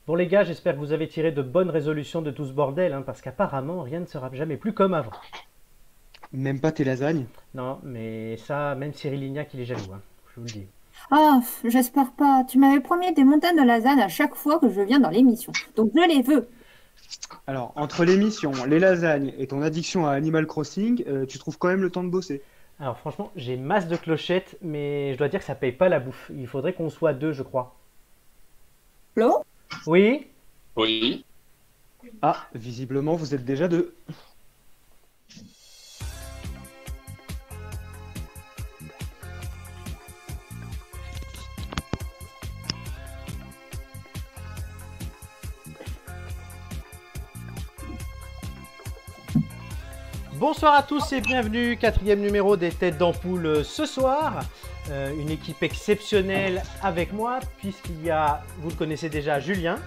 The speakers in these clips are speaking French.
Bon les gars, j'espère que vous avez tiré de bonnes résolutions de tout ce bordel, hein, parce qu'apparemment rien ne sera jamais plus comme avant. Même pas tes lasagnes? Non, mais ça, même Cyril Lignac, il est jaloux, hein, je vous le dis. Ah, j'espère pas. Tu m'avais promis des montagnes de lasagne à chaque fois que je viens dans l'émission. Donc je les veux. Alors, entre l'émission, les lasagnes et ton addiction à Animal Crossing, tu trouves quand même le temps de bosser. Alors franchement, j'ai masse de clochettes, mais je dois dire que ça paye pas la bouffe. Il faudrait qu'on soit deux, je crois. Flo? Oui? Oui. Ah, visiblement, vous êtes déjà deux. Bonsoir à tous et bienvenue, quatrième numéro des Têtes d'Ampoule ce soir. Une équipe exceptionnelle avec moi, puisqu'il y a, vous le connaissez déjà, Julien.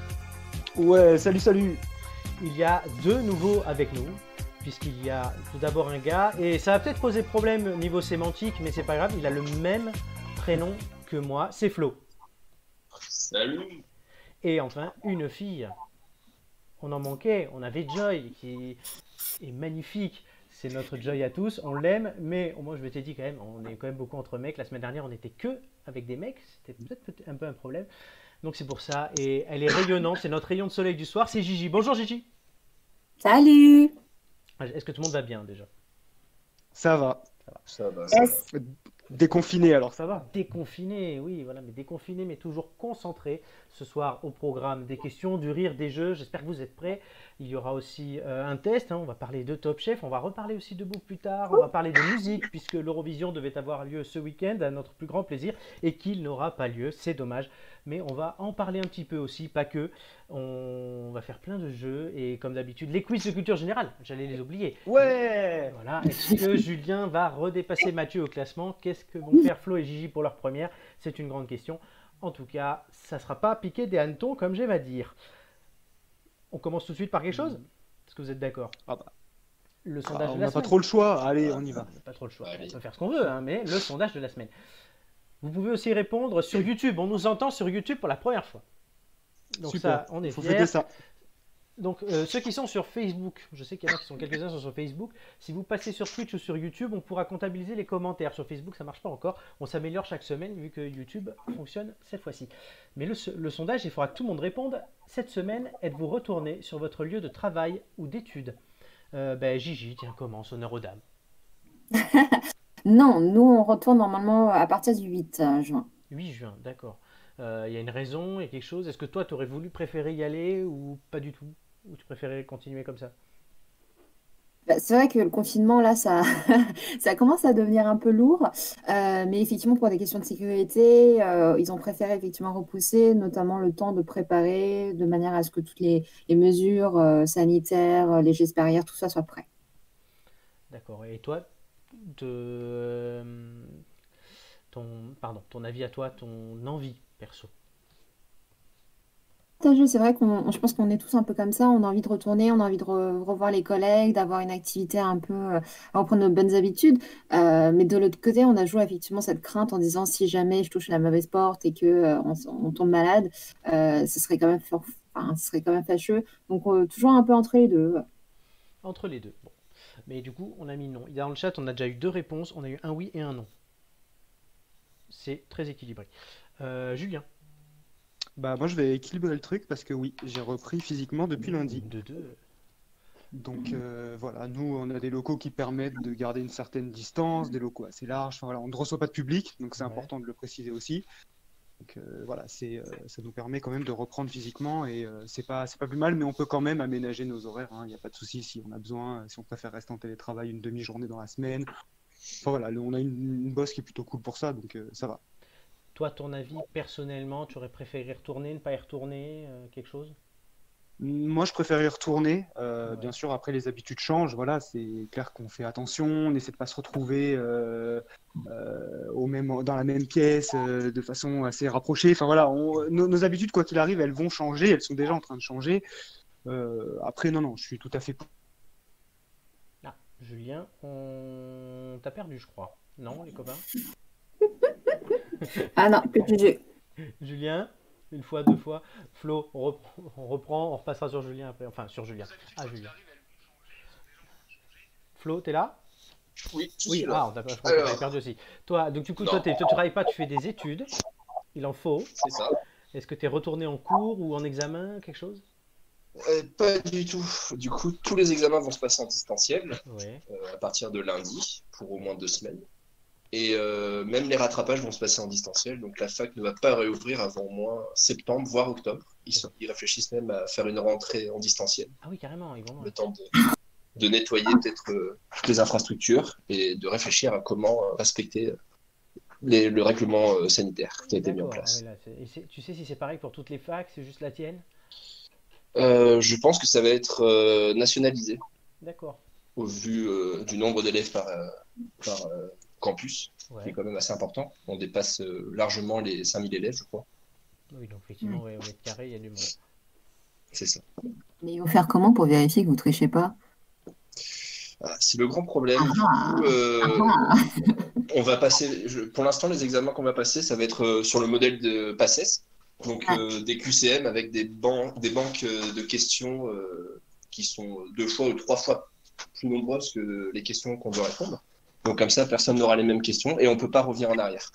Ouais, salut, salut. Il y a deux nouveaux avec nous, puisqu'il y a tout d'abord un gars, et ça va peut-être poser problème au niveau sémantique, mais c'est pas grave, il a le même prénom que moi, c'est Flo. Salut. Et enfin, une fille. On en manquait, on avait Joy, qui est magnifique. C'est notre Joy à tous, on l'aime, mais moi je m'étais dit quand même, on est quand même beaucoup entre mecs. La semaine dernière, on n'était que avec des mecs, c'était peut-être un peu un problème. Donc c'est pour ça, et elle est rayonnante, c'est notre rayon de soleil du soir, c'est Gigi. Bonjour Gigi. Salut! Est-ce que tout le monde va bien déjà? Ça va. Ça va, ça va. Yes. Déconfiné, alors ça va. Déconfiné, oui, voilà, mais déconfiné, mais toujours concentré. Ce soir, au programme, des questions, du rire, des jeux. J'espère que vous êtes prêts. Il y aura aussi un test, hein. On va parler de Top Chef. On va reparler aussi de bouffe plus tard. On va parler de musique, puisque l'Eurovision devait avoir lieu ce week-end, à notre plus grand plaisir, et qu'il n'aura pas lieu. C'est dommage. Mais on va en parler un petit peu aussi, pas que. On va faire plein de jeux, et comme d'habitude, les quiz de culture générale. J'allais les oublier. Ouais. Voilà, est-ce que Julien va redépasser Mathieu au classement? Qu'est-ce que vont faire Flo et Gigi pour leur première? C'est une grande question. En tout cas, ça ne sera pas piqué des hannetons comme j'aime à dire. On commence tout de suite par quelque chose? Est-ce que vous êtes d'accord? Ah bah, Le sondage on de la n'a pas semaine. trop le choix. Allez, on y va. On n'a pas trop le choix. On Allez. peut faire ce qu'on veut, hein, mais le sondage de la semaine. Vous pouvez aussi répondre sur YouTube. On nous entend sur YouTube pour la première fois. Donc Super. ça, on est Il faut fiers. fêter ça. Donc, ceux qui sont sur Facebook, je sais qu'il y en a qui sont quelques-uns sont sur Facebook. Si vous passez sur Twitch ou sur YouTube, on pourra comptabiliser les commentaires. Sur Facebook, ça marche pas encore. On s'améliore chaque semaine vu que YouTube fonctionne cette fois-ci. Mais le sondage, il faudra que tout le monde réponde. Cette semaine, êtes-vous retourné sur votre lieu de travail ou d'études? Gigi, tiens, commence, honneur aux dames. Non, nous on retourne normalement à partir du 8 juin. 8 juin, d'accord. Il y a une raison, il y a quelque chose. Est-ce que toi, tu aurais voulu préférer y aller ou pas du tout? Ou tu préférais continuer comme ça? Bah, c'est vrai que le confinement, là, ça, ça commence à devenir un peu lourd. Mais effectivement, pour des questions de sécurité, ils ont préféré effectivement repousser, notamment le temps de préparer, de manière à ce que toutes les mesures sanitaires, les gestes barrières, tout ça soit prêt. D'accord. Et toi, de ton avis à toi, ton envie perso. Partagé, c'est vrai je pense qu'on est tous un peu comme ça. On a envie de retourner, on a envie de revoir les collègues, d'avoir une activité un peu, reprendre nos bonnes habitudes. Mais de l'autre côté, on a joué effectivement cette crainte en disant si jamais je touche la mauvaise porte et que on tombe malade, ce serait quand même, enfin, ce serait quand même fâcheux. Donc toujours un peu entre les deux. Entre les deux. Bon. Mais du coup, on a mis non. Dans le chat, on a déjà eu deux réponses. On a eu un oui et un non. C'est très équilibré. Julien. Bah, moi, je vais équilibrer le truc parce que oui, j'ai repris physiquement depuis lundi. De deux. Donc voilà, nous, on a des locaux qui permettent de garder une certaine distance, des locaux assez larges. Enfin, voilà, on ne reçoit pas de public, donc c'est Ouais. important de le préciser aussi. Donc voilà, ça nous permet quand même de reprendre physiquement et c'est pas plus mal, mais on peut quand même aménager nos horaires, hein. Il n'y a pas de souci si on a besoin, si on préfère rester en télétravail une demi-journée dans la semaine. Enfin voilà, on a une boss qui est plutôt cool pour ça, donc ça va. Toi, ton avis, personnellement, tu aurais préféré y retourner, ne pas y retourner, quelque chose? Moi, je préfère y retourner. Bien Ouais. sûr, après, les habitudes changent. Voilà, c'est clair qu'on fait attention, on essaie de pas se retrouver dans la même pièce de façon assez rapprochée. Enfin voilà, nos habitudes, quoi qu'il arrive, elles vont changer. Elles sont déjà en train de changer. Après, non, non, je suis tout à fait pour. Ah, Julien, on t'a perdu, je crois. Non, les copains? Ah non, plus de jeu. Julien? Une fois, deux fois. Flo, on repassera sur Julien après. Enfin, sur Julien. Ah, Julien. Flo, t'es là? Oui, je Oui, suis là. je crois que t'avais Alors, perdu aussi. Toi, donc du coup, non, tu travailles pas, tu fais des études. Il en faut. c'est ça. Est-ce que tu es retourné en cours ou en examen, quelque chose? Pas du tout. Du coup, tous les examens vont se passer en distanciel Ouais. à partir de lundi pour au moins 2 semaines. Et même les rattrapages vont se passer en distanciel. Donc la fac ne va pas réouvrir avant au moins septembre, voire octobre. Ils réfléchissent même à faire une rentrée en distanciel. Ah oui, carrément, ils vont Le loin. temps de nettoyer peut-être toutes les infrastructures et de réfléchir à comment respecter le règlement sanitaire qui a été mis en D'accord. Ah oui, place. là, tu sais si c'est pareil pour toutes les facs, c'est juste la tienne? Je pense que ça va être nationalisé D'accord. au vu du nombre d'élèves par campus, qui est Ouais. quand même assez important. On dépasse largement les 5000 élèves, je crois. Oui, donc effectivement, Ouais. ouais, au mètre carré, il y a du monde. C'est ça. Mais ils vont faire comment pour vérifier que vous trichez pas? Ah, c'est le grand problème. Du coup, Ah, ah, on va passer, pour l'instant, les examens qu'on va passer, ça va être sur le modèle de PACES, donc ah. des QCM avec des banques de questions qui sont 2 fois ou 3 fois plus nombreuses que les questions qu'on doit répondre. Donc comme ça, personne n'aura les mêmes questions et on ne peut pas revenir en arrière.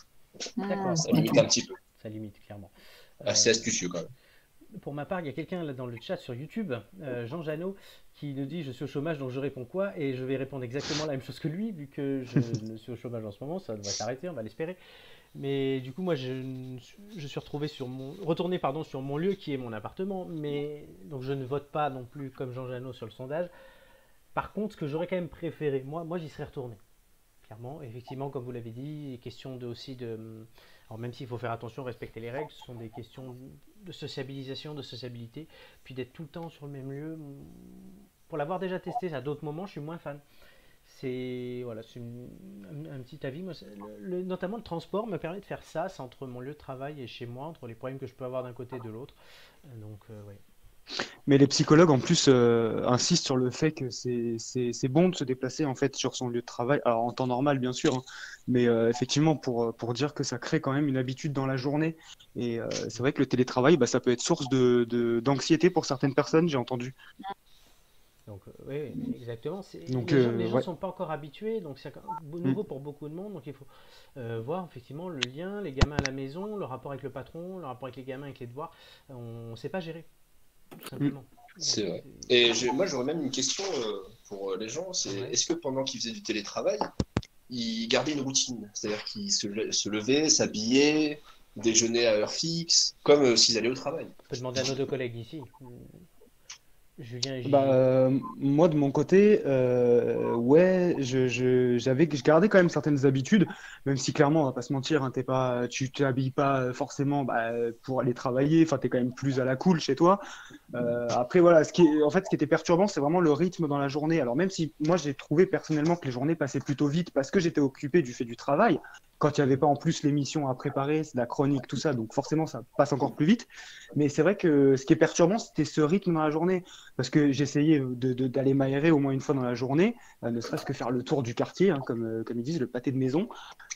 D'accord, Ça ouais, limite un petit peu. ça limite clairement. Assez Euh, astucieux quand même. pour ma part, il y a quelqu'un là dans le chat sur YouTube, Jean Janot, qui nous dit je suis au chômage donc je réponds quoi? Et je vais répondre exactement la même chose que lui, vu que je ne suis au chômage en ce moment, ça devrait s'arrêter, on va l'espérer. Mais du coup, moi, je suis retourné pardon, sur mon lieu qui est mon appartement, mais donc je ne vote pas non plus comme Jean Janot sur le sondage. Par contre, ce que j'aurais quand même préféré, moi j'y serais retourné. Clairement, effectivement, comme vous l'avez dit, question de, aussi de. Alors, même s'il faut faire attention, respecter les règles, ce sont des questions de sociabilisation, de sociabilité. Puis d'être tout le temps sur le même lieu. Pour l'avoir déjà testé à d'autres moments, je suis moins fan. C'est voilà, un petit avis. Moi, notamment le transport me permet de faire ça, c'est entre mon lieu de travail et chez moi, entre les problèmes que je peux avoir d'un côté et de l'autre. Donc, ouais. Mais les psychologues en plus insistent sur le fait que c'est bon de se déplacer en fait sur son lieu de travail, alors en temps normal bien sûr, hein, mais effectivement pour dire que ça crée quand même une habitude dans la journée. Et c'est vrai que le télétravail, bah, ça peut être source d'anxiété pour certaines personnes, j'ai entendu. Donc, oui, exactement. Donc Les gens ne ouais. sont pas encore habitués, donc c'est Mm. nouveau pour beaucoup de monde. Donc, il faut voir effectivement le lien, les gamins à la maison, le rapport avec le patron, le rapport avec les gamins, avec les devoirs. On ne sait pas gérer, tout Mm. simplement. C'est vrai. C'est- Et moi, j'aurais même une question pour les gens. C'est Ouais. est-ce que pendant qu'ils faisaient du télétravail, ils gardaient une routine? C'est-à-dire qu'ils se levaient, s'habillaient, déjeunaient à heure fixe, comme s'ils allaient au travail. On peut demander à nos deux collègues ici, Julien et Bah, Gigi. moi, de mon côté, ouais, je gardais quand même certaines habitudes, même si clairement, on va pas se mentir, hein, tu t'habilles pas forcément bah, pour aller travailler, enfin, t'es quand même plus à la cool chez toi. Après, voilà, en fait, ce qui était perturbant, c'est vraiment le rythme dans la journée. Alors, même si moi, j'ai trouvé personnellement que les journées passaient plutôt vite parce que j'étais occupé du fait du travail, quand il n'y avait pas en plus l'émission à préparer, c'est la chronique, tout ça, donc forcément, ça passe encore plus vite. Mais c'est vrai que ce qui est perturbant, c'était ce rythme dans la journée. Parce que j'essayais d'aller m'aérer au moins une fois dans la journée, ne serait-ce que faire le tour du quartier, hein, comme ils disent, le pâté de maison.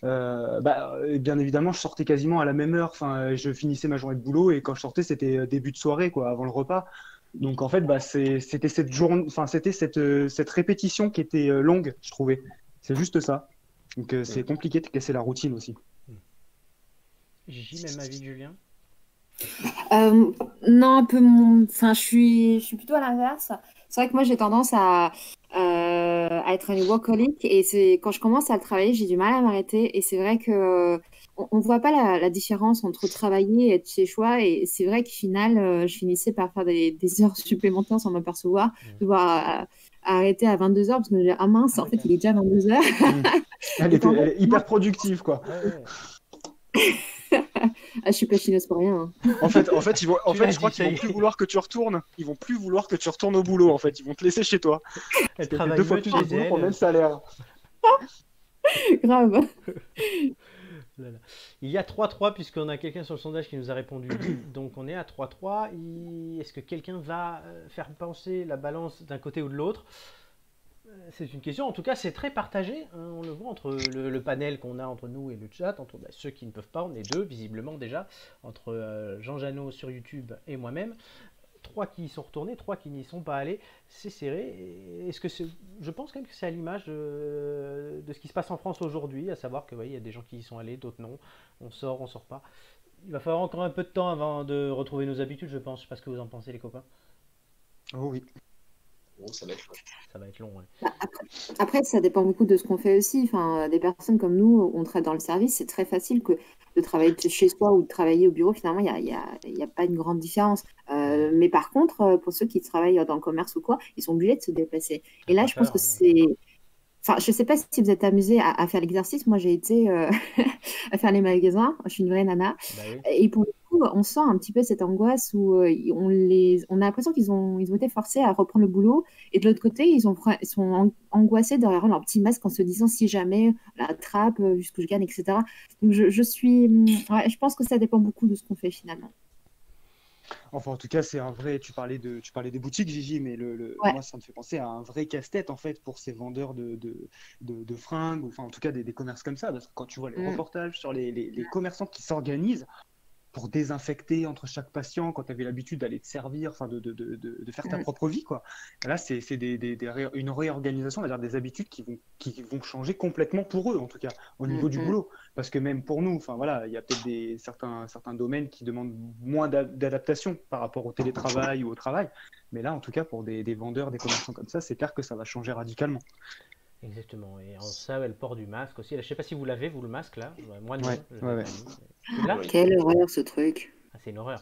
Bien évidemment, je sortais quasiment à la même heure. Enfin, je finissais ma journée de boulot et quand je sortais, c'était début de soirée, quoi, avant le repas. Donc en fait, bah, c'était cette journée, enfin, c'était cette répétition qui était longue, je trouvais. C'est juste ça. Donc c'est compliqué de casser la routine aussi. Gigi, même avis que Julien. Euh, non, enfin, je suis plutôt à l'inverse. C'est vrai que moi, j'ai tendance à être une workaholic et c'est quand je commence à le travailler, j'ai du mal à m'arrêter. Et c'est vrai que on voit pas la différence entre travailler et être chez soi. Et c'est vrai qu'au final, je finissais par faire des heures supplémentaires sans m'apercevoir, devoir arrêter à 22 heures parce que je me dis, ah mince, Ah en ouais, fait, il est déjà 22 heures. Mm. Et qu'en fait, Elle est hyper productive, quoi. ouais, ouais. je suis pas chineuse pour rien, hein. En Tu fait, l'as je crois dit, qu'ils ça vont y plus est. vouloir que tu retournes. Ils vont plus vouloir que tu retournes au boulot. En fait, ils vont te laisser chez toi parce Elle qu'elle fait travaille 2 fois mieux de plus de chez boulot pour le même elle. salaire. Grave. Là, là. Il y a 3-3 puisqu'on a quelqu'un sur le sondage qui nous a répondu oui. Donc on est à 3-3. Est-ce que quelqu'un va faire pencher la balance d'un côté ou de l'autre? C'est une question, en tout cas c'est très partagé, hein, on le voit entre le panel qu'on a entre nous et le chat, entre ceux qui ne peuvent pas, on est deux visiblement déjà, entre Jean Janot sur YouTube et moi-même, trois qui y sont retournés, trois qui n'y sont pas allés, c'est serré. Est-ce que je pense quand même que c'est à l'image de ce qui se passe en France aujourd'hui, à savoir que il y a des gens qui y sont allés, d'autres non, on sort pas. Il va falloir encore un peu de temps avant de retrouver nos habitudes, je pense, je sais pas ce que vous en pensez les copains. Oh oui. Bon, ça va être long. Ça va être long, ouais. Bah, après, ça dépend beaucoup de ce qu'on fait aussi. Enfin, des personnes comme nous, on travaille dans le service, c'est très facile que de travailler de chez soi ou de travailler au bureau. Finalement, il y a pas une grande différence. Mais par contre, pour ceux qui travaillent dans le commerce ou quoi, ils sont obligés de se déplacer. Et là, je pense que c'est... Enfin, je ne sais pas si vous êtes amusé à faire l'exercice. Moi, j'ai été à faire les magasins. Je suis une vraie nana. Bah oui. Et pour le coup, on sent un petit peu cette angoisse où on a l'impression ils ont été forcés à reprendre le boulot. Et de l'autre côté, ils sont angoissés derrière leur petit masque en se disant si jamais on l'attrape, jusqu'où je gagne, etc. Donc, je pense que ça dépend beaucoup de ce qu'on fait finalement. Enfin, en tout cas, c'est un vrai. Tu parlais des boutiques, Gigi, mais Ouais. moi, ça me fait penser à un vrai casse-tête en fait pour ces vendeurs de fringues, ou enfin, en tout cas, des commerces comme ça. Parce que quand tu vois les reportages sur les commerçants qui s'organisent pour désinfecter entre chaque patient, quand tu avais l'habitude d'aller te servir, enfin, de faire ta propre vie, quoi. Là, c'est une réorganisation, on va dire, des habitudes qui vont changer complètement pour eux, en tout cas, au niveau du boulot. Parce que même pour nous, enfin voilà, il y a peut-être certains domaines qui demandent moins d'adaptation par rapport au télétravail ou au travail. Mais là, en tout cas, pour des vendeurs, des commerçants comme ça, c'est clair que ça va changer radicalement. Exactement. Et en ça, le port du masque aussi. Là, je sais pas si vous l'avez, vous, le masque, là. Moi, non. Ouais, je l'ai ouais. pas mis. Tu l'as? Oui. Quelle horreur ce truc. Ah, c'est une horreur.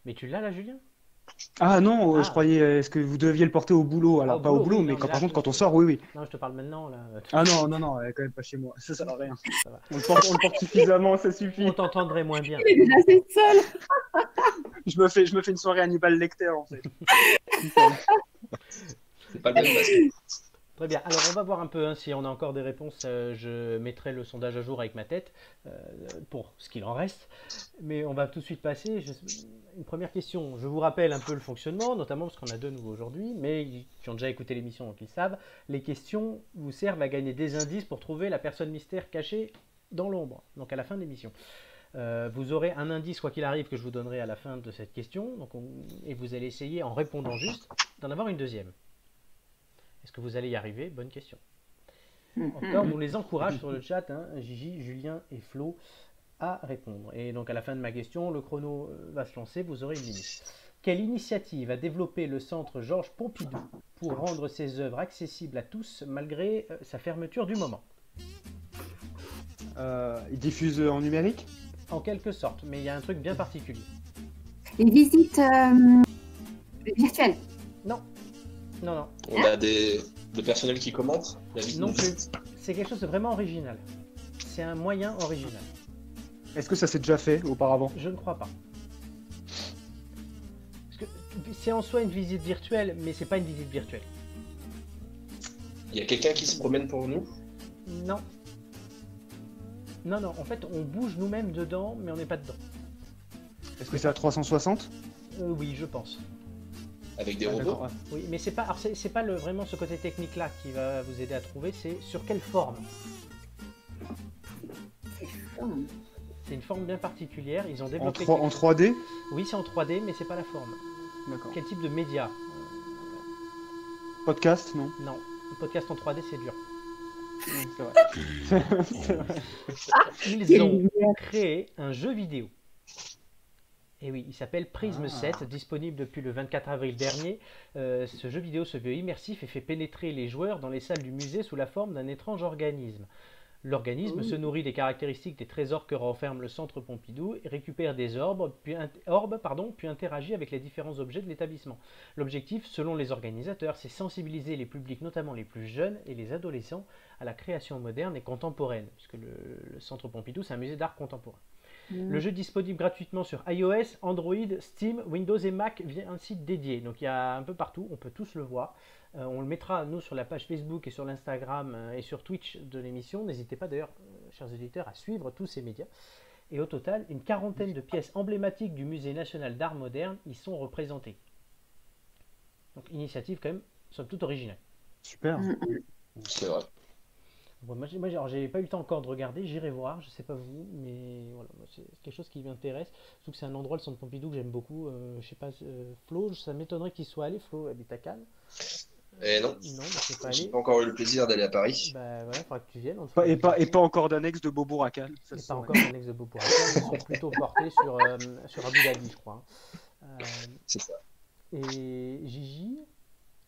Mais tu l'as, là, Julien? Ah non, Ah. je croyais, est-ce que vous deviez le porter au boulot? Alors, au pas au boulot, oui, mais non, par là, contre, quand on sort, oui, oui. Non, je te parle maintenant, là. Ah non, quand même pas chez moi. Ça sert à rien. Ça va. On le porte suffisamment, ça suffit. On t'entendrait moins bien. Il est déjà assez seul. Je me fais une soirée Hannibal Lecter, en fait. C'est pas le même masque. Très bien. Alors, on va voir un peu hein, si on a encore des réponses. Je mettrai le sondage à jour avec ma tête pour ce qu'il en reste. Mais on va tout de suite passer. Une première question. Je vous rappelle un peu le fonctionnement, notamment parce qu'on a deux nouveaux aujourd'hui, mais qui ont déjà écouté l'émission, donc ils savent. Les questions vous servent à gagner des indices pour trouver la personne mystère cachée dans l'ombre, donc à la fin de l'émission. Vous aurez un indice, quoi qu'il arrive, que je vous donnerai à la fin de cette question. Et vous allez essayer, en répondant juste, d'en avoir une deuxième. Est-ce que vous allez y arriver? Bonne question. Encore, on les encourage sur le chat, hein, Gigi, Julien et Flo, à répondre. Et donc à la fin de ma question, le chrono va se lancer, vous aurez une minute. Quelle initiative a développé le centre Georges Pompidou pour rendre ses œuvres accessibles à tous malgré sa fermeture du moment? Il diffuse en numérique? En quelque sorte, mais il y a un truc bien particulier. Les visites virtuelles. Non. On a le personnel qui commente la visite. Non plus. C'est quelque chose de vraiment original. C'est un moyen original. Est-ce que ça s'est déjà fait auparavant? Je ne crois pas. Parce que c'est en soi une visite virtuelle, mais c'est pas une visite virtuelle. Il y a quelqu'un qui se promène pour nous? Non. Non, en fait, on bouge nous-mêmes dedans, mais on n'est pas dedans. Est-ce que c'est à 360? Oui, je pense. Avec des robots? Ouais. Oui, mais c'est pas vraiment ce côté technique-là qui va vous aider à trouver, c'est sur quelle forme. C'est une forme bien particulière, ils ont développé... En 3D? Oui, c'est en 3D, mais c'est pas la forme. D'accord. Quel type de média? Podcast, non? Non, le podcast en 3D, c'est dur. C'est vrai. C'est vrai. Ils ont créé un jeu vidéo. Et oui, il s'appelle Prism 7, disponible depuis le 24 avril dernier. Ce jeu vidéo se veut immersif et fait pénétrer les joueurs dans les salles du musée sous la forme d'un étrange organisme. L'organisme se nourrit des caractéristiques des trésors que renferme le centre Pompidou et récupère des orbes, puis interagit avec les différents objets de l'établissement. L'objectif, selon les organisateurs, c'est sensibiliser les publics, notamment les plus jeunes et les adolescents, à la création moderne et contemporaine, puisque le centre Pompidou, c'est un musée d'art contemporain. Le jeu est disponible gratuitement sur iOS, Android, Steam, Windows et Mac via un site dédié. Donc il y a un peu partout, on peut tous le voir. On le mettra, nous, sur la page Facebook et sur l'Instagram et sur Twitch de l'émission. N'hésitez pas d'ailleurs, chers auditeurs, à suivre tous ces médias. Et au total, une quarantaine de pièces emblématiques du Musée national d'art moderne y sont représentées. Donc initiative quand même, somme toute originale. Super. Mm, mm. C'est vrai. Bon, alors, j'ai pas eu le temps encore de regarder, j'irai voir, je sais pas vous, mais voilà, moi, c'est quelque chose qui m'intéresse. Surtout que c'est un endroit, le centre Pompidou, que j'aime beaucoup. Je sais pas, Flo, ça m'étonnerait qu'il soit allé. Flo habite à Cannes. Et non, Non, bah, c'est pas j'ai allé. pas encore eu le plaisir d'aller à Paris. Bah voilà, faudra que tu viennes, on te fera Et visiter. pas encore d'annexe de Beaubourg à Cannes, ça Et se pas saurait. encore d'annexe de Beaupouracan, ils sont plutôt portés sur Abu Dhabi, je crois. C'est ça. Et Gigi,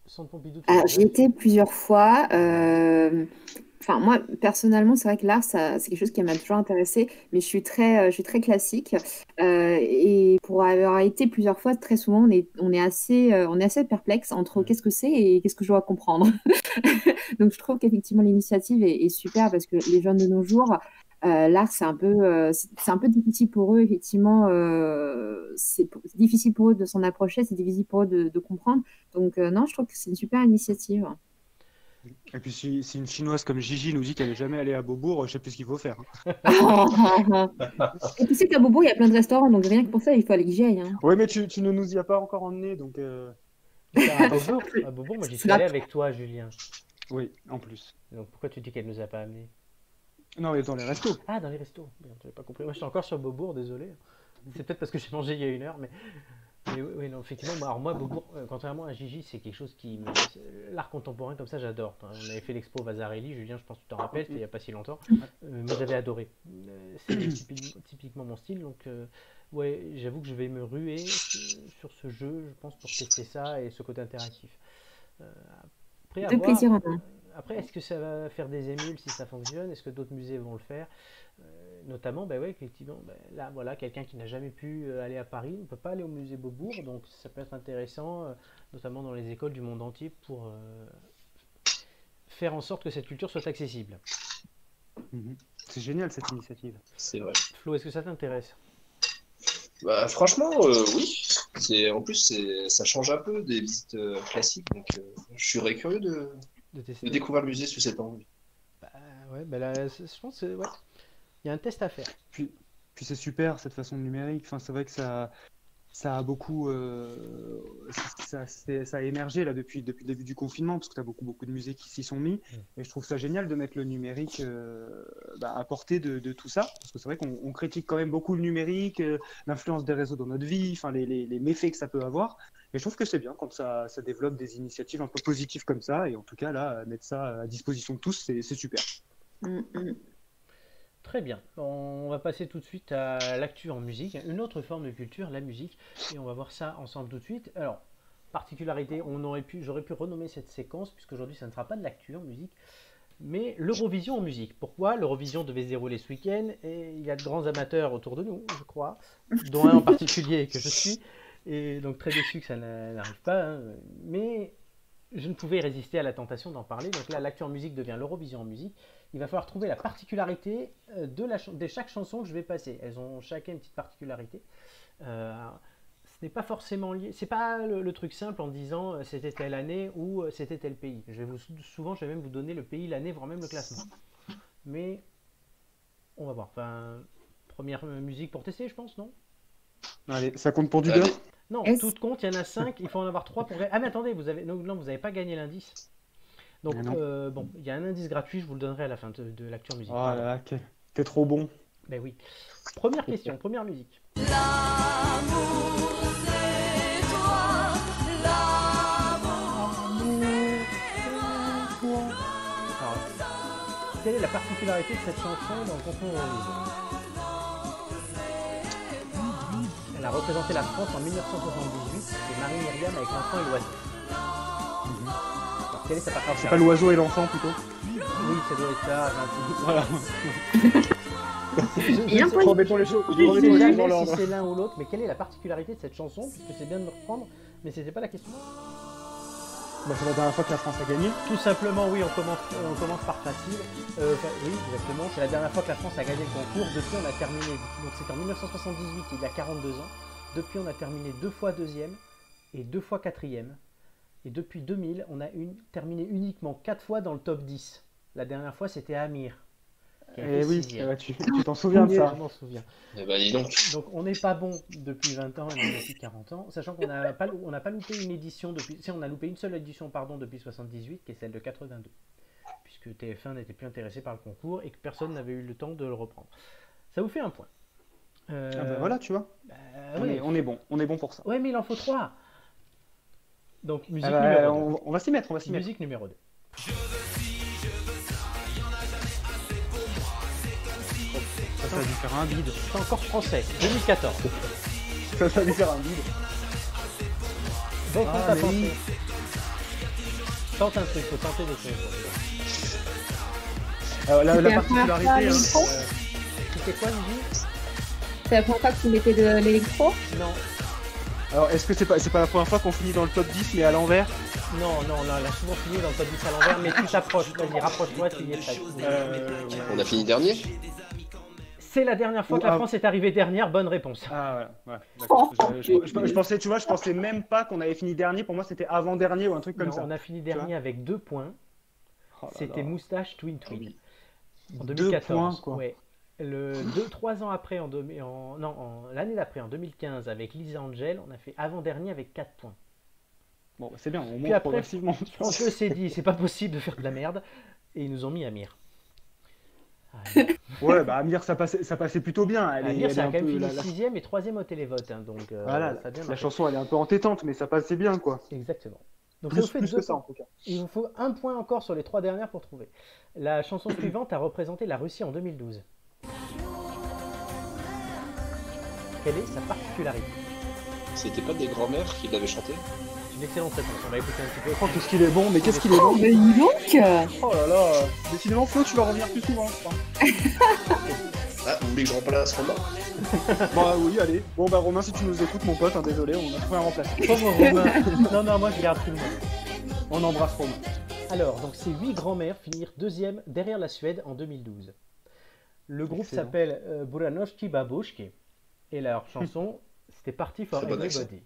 centre Pompidou, tu y as Alors, déjà j'y étais plusieurs fois. Enfin, moi, personnellement, c'est vrai que l'art, c'est quelque chose qui m'a toujours intéressée, mais je suis très classique. Et pour avoir été plusieurs fois, très souvent, on est assez perplexe entre Mhm. qu'est-ce que c'est et qu'est-ce que je dois comprendre. Donc, je trouve qu'effectivement, l'initiative est super parce que les jeunes de nos jours, l'art, c'est un peu difficile pour eux, effectivement. C'est difficile pour eux de s'en approcher, c'est difficile pour eux de comprendre. Donc, non, je trouve que c'est une super initiative. Et puis si une Chinoise comme Gigi nous dit qu'elle n'est jamais allée à Beaubourg, je sais plus ce qu'il faut faire. Et tu sais qu'à Beaubourg, il y a plein de restaurants, donc rien que pour ça, il faut aller que j'y aille, hein. Oui, mais tu ne nous y as pas encore emmené, donc Putain, attention. À Beaubourg, moi Ce j'y suis sera allé avec toi, Julien. Oui, en plus. Donc pourquoi tu dis qu'elle nous a pas amenés? Non, mais dans les restos. Ah, dans les restos. Merde, j'avais pas compris. Moi je suis encore sur Beaubourg, désolé. C'est peut-être parce que j'ai mangé il y a une heure, mais oui, oui, non, effectivement, alors moi, Beaubourg, contrairement à Gigi, c'est quelque chose qui me. L'art contemporain comme ça, j'adore. Enfin, on avait fait l'expo Vasarely, Julien, je pense que tu t'en rappelles, c'était il n'y a pas si longtemps. Moi, j'avais adoré. C'est typiquement mon style, donc ouais, j'avoue que je vais me ruer sur ce jeu, je pense, pour tester ça et ce côté interactif. Euh, Après, à De voir. plaisir en main. Après, est-ce que ça va faire des émules si ça fonctionne? Est-ce que d'autres musées vont le faire? Notamment, bah ouais, effectivement, bah, là, voilà, quelqu'un qui n'a jamais pu aller à Paris ne peut pas aller au musée Beaubourg, donc ça peut être intéressant, notamment dans les écoles du monde entier, pour faire en sorte que cette culture soit accessible. Mhm. C'est génial cette initiative. C'est vrai. Flo, est-ce que ça t'intéresse? Bah, franchement, oui. En plus, ça change un peu des visites classiques. Donc, je serais curieux De de tester? découvrir le musée sous cet angle. Bah ouais, bah là, je pense ouais, il y a un test à faire. Puis, puis c'est super cette façon numérique. Enfin, c'est vrai que ça a beaucoup, ça a émergé là depuis le début du confinement parce que tu as beaucoup de musées qui s'y sont mis. Et je trouve ça génial de mettre le numérique à portée de tout ça parce que c'est vrai qu'on critique quand même beaucoup le numérique, l'influence des réseaux dans notre vie, enfin les méfaits que ça peut avoir. Et je trouve que c'est bien quand ça développe des initiatives un peu positives comme ça. Et en tout cas là, mettre ça à disposition de tous, c'est super. Mm, mm. Très bien. On va passer tout de suite à l'actu en musique, une autre forme de culture, la musique, et on va voir ça ensemble tout de suite. Alors, particularité, j'aurais pu renommer cette séquence, puisqu'aujourd'hui ça ne sera pas de l'actu en musique, mais l'Eurovision en musique. Pourquoi? L'Eurovision devait se dérouler ce week-end, et il y a de grands amateurs autour de nous, je crois, dont un en particulier que je suis, et donc très déçu que ça n'arrive pas, hein. Mais je ne pouvais résister à la tentation d'en parler. Donc là, l'actu en musique devient l'Eurovision en musique. Il va falloir trouver la particularité de chaque chanson que je vais passer. Elles ont chacun une petite particularité. Ce n'est pas forcément lié. C'est pas le truc simple en disant c'était telle année ou c'était tel pays. Souvent, je vais même vous donner le pays, l'année, voire même le classement. Mais on va voir. Enfin, première musique pour tester, je pense, non? Allez, ça compte pour du Allez. beurre? Non, Est-ce tout compte, il y en a 5, il faut en avoir 3 pour gagner. Ah, mais attendez, non, vous n'avez pas gagné l'indice. Donc, Mais non. bon, il y a un indice gratuit, je vous le donnerai à la fin de l'actu en Oh musique. là Pardon. là, t'es trop bon. Ben oui. Première question, première musique. Alors, quelle est la particularité de cette chanson dans le concours Eurovision? Elle a représenté la France en 1978 et Marie Myriam avec l'enfant et l'oiseau. Alors, quelle est sa C'est pas particularité? l'oiseau et l'enfant plutôt? Oui, ça doit être ça. Voilà. Il y a un point. Remettons les choses, Je ne remettons sais les choses jamais dans si l'ordre. c'est l'un ou l'autre, mais quelle est la particularité de cette chanson? Puisque c'est bien de me reprendre, mais c'était pas la question. Bah, c'est la dernière fois que la France a gagné. Tout simplement, oui, on commence par facile. Oui, exactement. C'est la dernière fois que la France a gagné le concours. Depuis, on a terminé. Donc, c'était en 1978, il y a 42 ans. Depuis, on a terminé 2 fois deuxième et 2 fois quatrième. Et depuis 2000, on a terminé uniquement 4 fois dans le top 10. La dernière fois, c'était Amir. qui a fait oui, 6e. tu t'en souviens de Je ça. m'en souviens. Eh ben, dis donc. Donc on n'est pas bon depuis 20 ans et même depuis 40 ans, sachant qu'on n'a pas, loupé une édition depuis... Si, on a loupé une seule édition pardon, depuis 78, qui est celle de 82, puisque TF1 n'était plus intéressé par le concours et que personne n'avait eu le temps de le reprendre. Ça vous fait un point. Voilà, tu vois. Ouais. On est bon pour ça. Ouais, mais il en faut 3. Donc musique Ah bah, numéro 2. on va s'y mettre, Musique numéro 2. Ça va lui faire un bide. C'est encore français, 2014. Ça va lui faire un bide. Beaucoup Ah, à mais penser. oui. Tente un truc, faut tenter des choses. Alors, la C'était la particularité, première fois, hein, l'électro C'était quoi, Lily? C'est la première fois que tu mettais de l'électro? Non, alors est-ce que c'est pas la première fois qu'on finit dans le top 10 mais à l'envers? non, là, elle a souvent fini dans le top 10 à l'envers, mais tu t'approches. Vas-y, rapproche-toi, tu y es prêt. On a fini dernier? C'est la dernière fois que la France est arrivée dernière, bonne réponse. Ah ouais, d'accord. Je pensais, tu vois, je pensais même pas qu'on avait fini dernier. Pour moi, c'était avant-dernier ou un truc comme Non, ça. on a fini dernier avec 2 points. Oh là C'était là. Moustache Twin Twin. En 2 2014. points, quoi. Ouais. 3 ans après, l'année d'après, en 2015, avec Lisa Angel, on a fait avant-dernier avec 4 points. Bon, bah, c'est bien, on Puis monte après, progressivement. On s'est dit, c'est pas possible de faire de la merde. Et ils nous ont mis Amir. Ouais, bah Amir, ça passait plutôt bien. Amir, ça a un quand même peu- fini la- 6e et 3e au télévote. Hein, donc, Voilà, ça a bien la marché. chanson, elle est un peu entêtante, mais ça passait bien, quoi. Exactement. Donc ça vous fait Plus 2 que ça, points. en tout cas. Il vous faut 1 point encore sur les 3 dernières pour trouver. La chanson suivante a représenté la Russie en 2012. Quelle est sa particularité? C'était pas des grands-mères qui l'avaient chanté? C'est une excellente réponse. On va écouter un petit peu. Oh, qu'est-ce qu'il est bon, mais qu'est-ce qu'il est bon. Mais dis donc! Oh là là. Décidément, Flo, tu vas revenir plus souvent, je crois. Ah, vous voulez que je remplace Romain? Bah oui, allez. Bon, bah Romain, si tu nous écoutes, mon pote, hein, désolé, on a trouvé un remplaçant. Pauvre Romain. Non, moi je garde tout le monde. On embrasse Romain. Alors, donc ces 8 grands-mères finirent 2e derrière la Suède en 2012. Le groupe Excellent. s'appelle Buranovsky Babushki et leur chanson c'était Party for Très bon Everybody.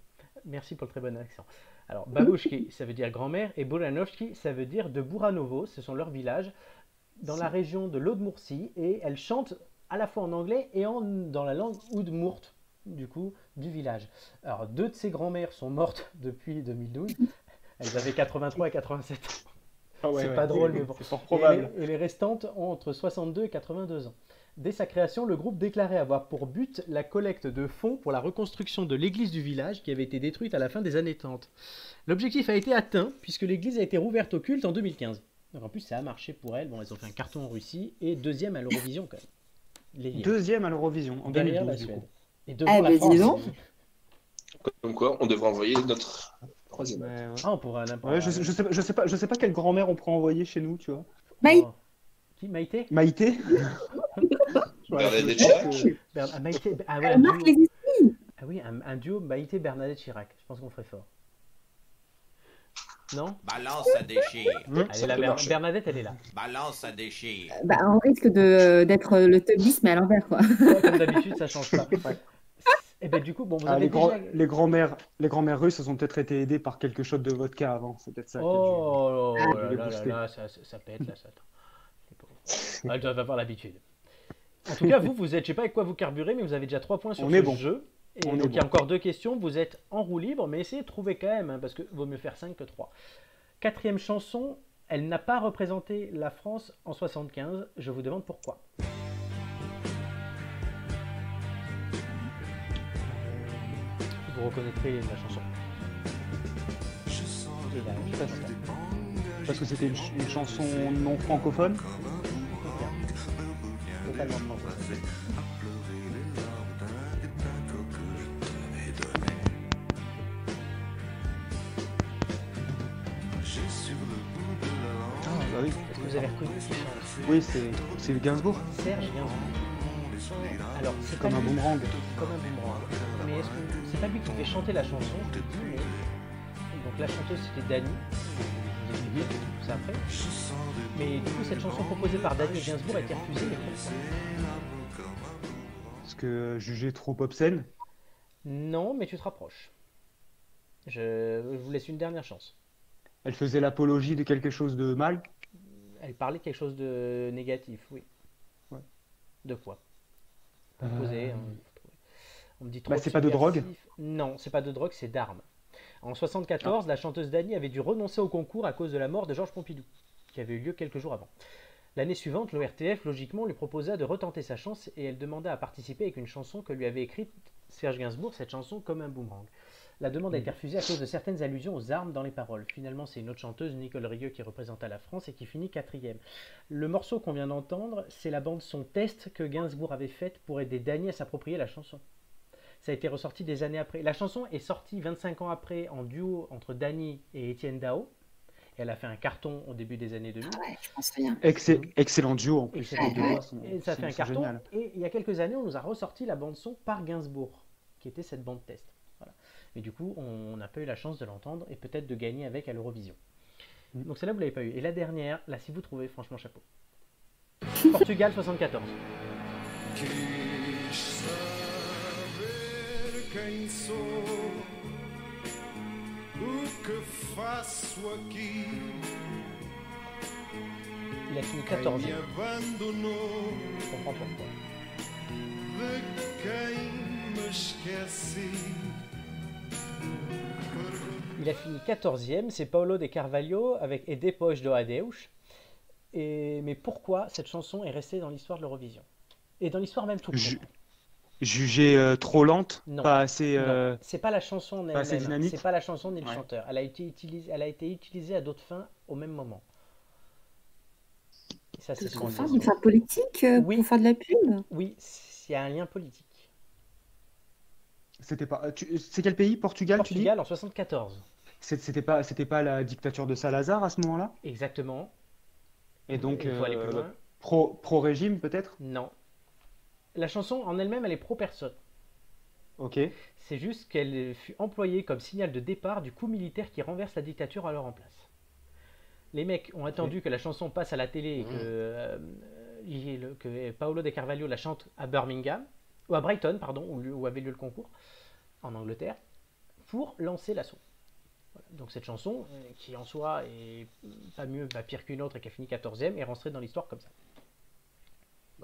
Merci pour le très bon accent. Alors, Babushki, ça veut dire grand-mère, et Buranovsky, ça veut dire de Buranovo, ce sont leurs villages, dans la région de l'Audmourtie, et elles chantent à la fois en anglais et dans la langue oudmourte, du coup, du village. Alors, 2 de ces grand-mères sont mortes depuis 2012, elles avaient 83 et 87 ans. Ah ouais, C'est ouais. pas drôle, mais bon. C'est fort probable. Et les restantes ont entre 62 et 82 ans. Dès sa création, le groupe déclarait avoir pour but la collecte de fonds pour la reconstruction de l'église du village qui avait été détruite à la fin des années 30. L'objectif a été atteint puisque l'église a été rouverte au culte en 2015. Donc en plus, ça a marché pour elles. Bon, elles ont fait un carton en Russie et 2e à l'Eurovision quand même. Les Liens. 2e à l'Eurovision, en Derrière 2012, la du Suède. coup. Et devant Ah, la bah, France. dis donc. Comme quoi, on devrait envoyer notre 3e. Ouais, ouais. Ah, on pourrait n'importe. Ouais, je sais pas quelle grand-mère on pourrait envoyer chez nous, tu vois. Maï. Oh. Qui Maïté Maïté. Bernadette je pense Chirac. que- Maïté. Ah ouais, Marc les Ah oui, un duo Maïté-Bernadette Chirac. Je pense qu'on ferait fort. Non? Balance, ça déchire. Elle est là, peut marcher. Bernadette, elle est là. Balance, ça déchire. Bah, on risque d'être le top 10, mais à l'envers, quoi. Ouais, comme d'habitude, ça change pas. Et ben du coup, bon, vous Ah, avez déjà... les grands-mères russes, elles ont peut-être été aidées par quelque shot de vodka avant. C'est peut-être ça. qui a dû- Oh Ah, là les là là booster. là, ça pète là, ça. C'est pas- Elles doivent avoir l'habitude. En tout cas, vous êtes, je sais pas avec quoi vous carburez, mais vous avez déjà 3 points sur On ce est bon. jeu. Et On est donc il y a bon. encore 2 questions. Vous êtes en roue libre, mais essayez de trouver quand même, hein, parce que vaut mieux faire 5 que 3. 4e chanson, elle n'a pas représenté la France en 75. Je vous demande pourquoi. Vous reconnaîtrez la chanson. Et la- Parce que c'était une chanson non francophone. Totalement français. Ah, bah oui. Est-ce que vous avez reconnu qui chante? Oui, c'est Gainsbourg. Serge Gainsbourg. Alors, c'est Comme pas un lui- boomerang. Comme un boomerang. Mais est-ce que c'est pas lui qui fait chanter la chanson, je te dis, mais... Donc la chanteuse c'était Dani, je vous expliquer tout ça après. Mais du coup cette chanson composée par Dani et Gainsbourg a été refusée, mais pourquoi? Parce que jugé trop obscène. Non, mais tu te rapproches. Je vous laisse une dernière chance. Elle faisait l'apologie de quelque chose de mal. Elle parlait de quelque chose de négatif, oui. 2 fois. Posé, hein. On me dit trop Bah, c'est pas de drogue? subversif. Non, c'est pas de drogue, c'est d'armes. En 74, la chanteuse Dany avait dû renoncer au concours à cause de la mort de Georges Pompidou, qui avait eu lieu quelques jours avant. L'année suivante, l'ORTF, logiquement, lui proposa de retenter sa chance et elle demanda à participer avec une chanson que lui avait écrite Serge Gainsbourg, cette chanson Comme un boomerang. La demande a été refusée à cause de certaines allusions aux armes dans les paroles. Finalement, c'est une autre chanteuse, Nicole Rieu, qui représenta la France et qui finit 4e. Le morceau qu'on vient d'entendre, c'est la bande-son test que Gainsbourg avait faite pour aider Dany à s'approprier la chanson. Ça a été ressorti des années après. La chanson est sortie 25 ans après en duo entre Dany et Étienne Dao. Elle a fait un carton au début des années 2000. Ah ouais, je pense rien. Excellent duo en plus. Excellent Les duo. deux sont- Et ça fait un sont carton. géniales. Et il y a quelques années, on nous a ressorti la bande-son par Gainsbourg, qui était cette bande test. Voilà. Mais du coup, on n'a pas eu la chance de l'entendre et peut-être de gagner avec à l'Eurovision. Donc celle-là, vous ne l'avez pas eu. Et la dernière, là, si vous trouvez, franchement, chapeau. Portugal 74. Quis saber quem sou, o que faço aqui, Il a fini quem 14e. me abandonou, Je comprends pourquoi. de quem me esqueci. Il a fini 14e, c'est Paulo de Carvalho avec E Depois do Adeus. Mais pourquoi cette chanson est restée dans l'histoire de l'Eurovision? Et dans l'histoire même tout Ju- court. Jugée trop lente, Non. pas assez. Non, c'est pas la chanson en pas assez elle-même, dynamique. c'est pas la chanson ni le Ouais. chanteur. Elle a été utilisée à d'autres fins au même moment. Et ça, c'est ce qu'on Enfin, dit. une fin politique Oui. pour faire de la pub. Oui, il y a un lien politique. C'était pas. C'est quel pays? Portugal, tu dis? Portugal en 74. C'était pas la dictature de Salazar à ce moment-là? Exactement. Et donc Il faut aller plus loin. pro-régime peut-être? Non. La chanson en elle-même, elle est pro-personne. Ok. C'est juste qu'elle fut employée comme signal de départ du coup militaire qui renverse la dictature alors en place. Les mecs ont attendu que la chanson passe à la télé et que Paulo de Carvalho la chante à Birmingham, ou à Brighton, pardon, où avait lieu le concours, en Angleterre, pour lancer l'assaut. Voilà. Donc cette chanson, qui en soi est pas pire qu'une autre et qui a fini 14e, est rentrée dans l'histoire comme ça.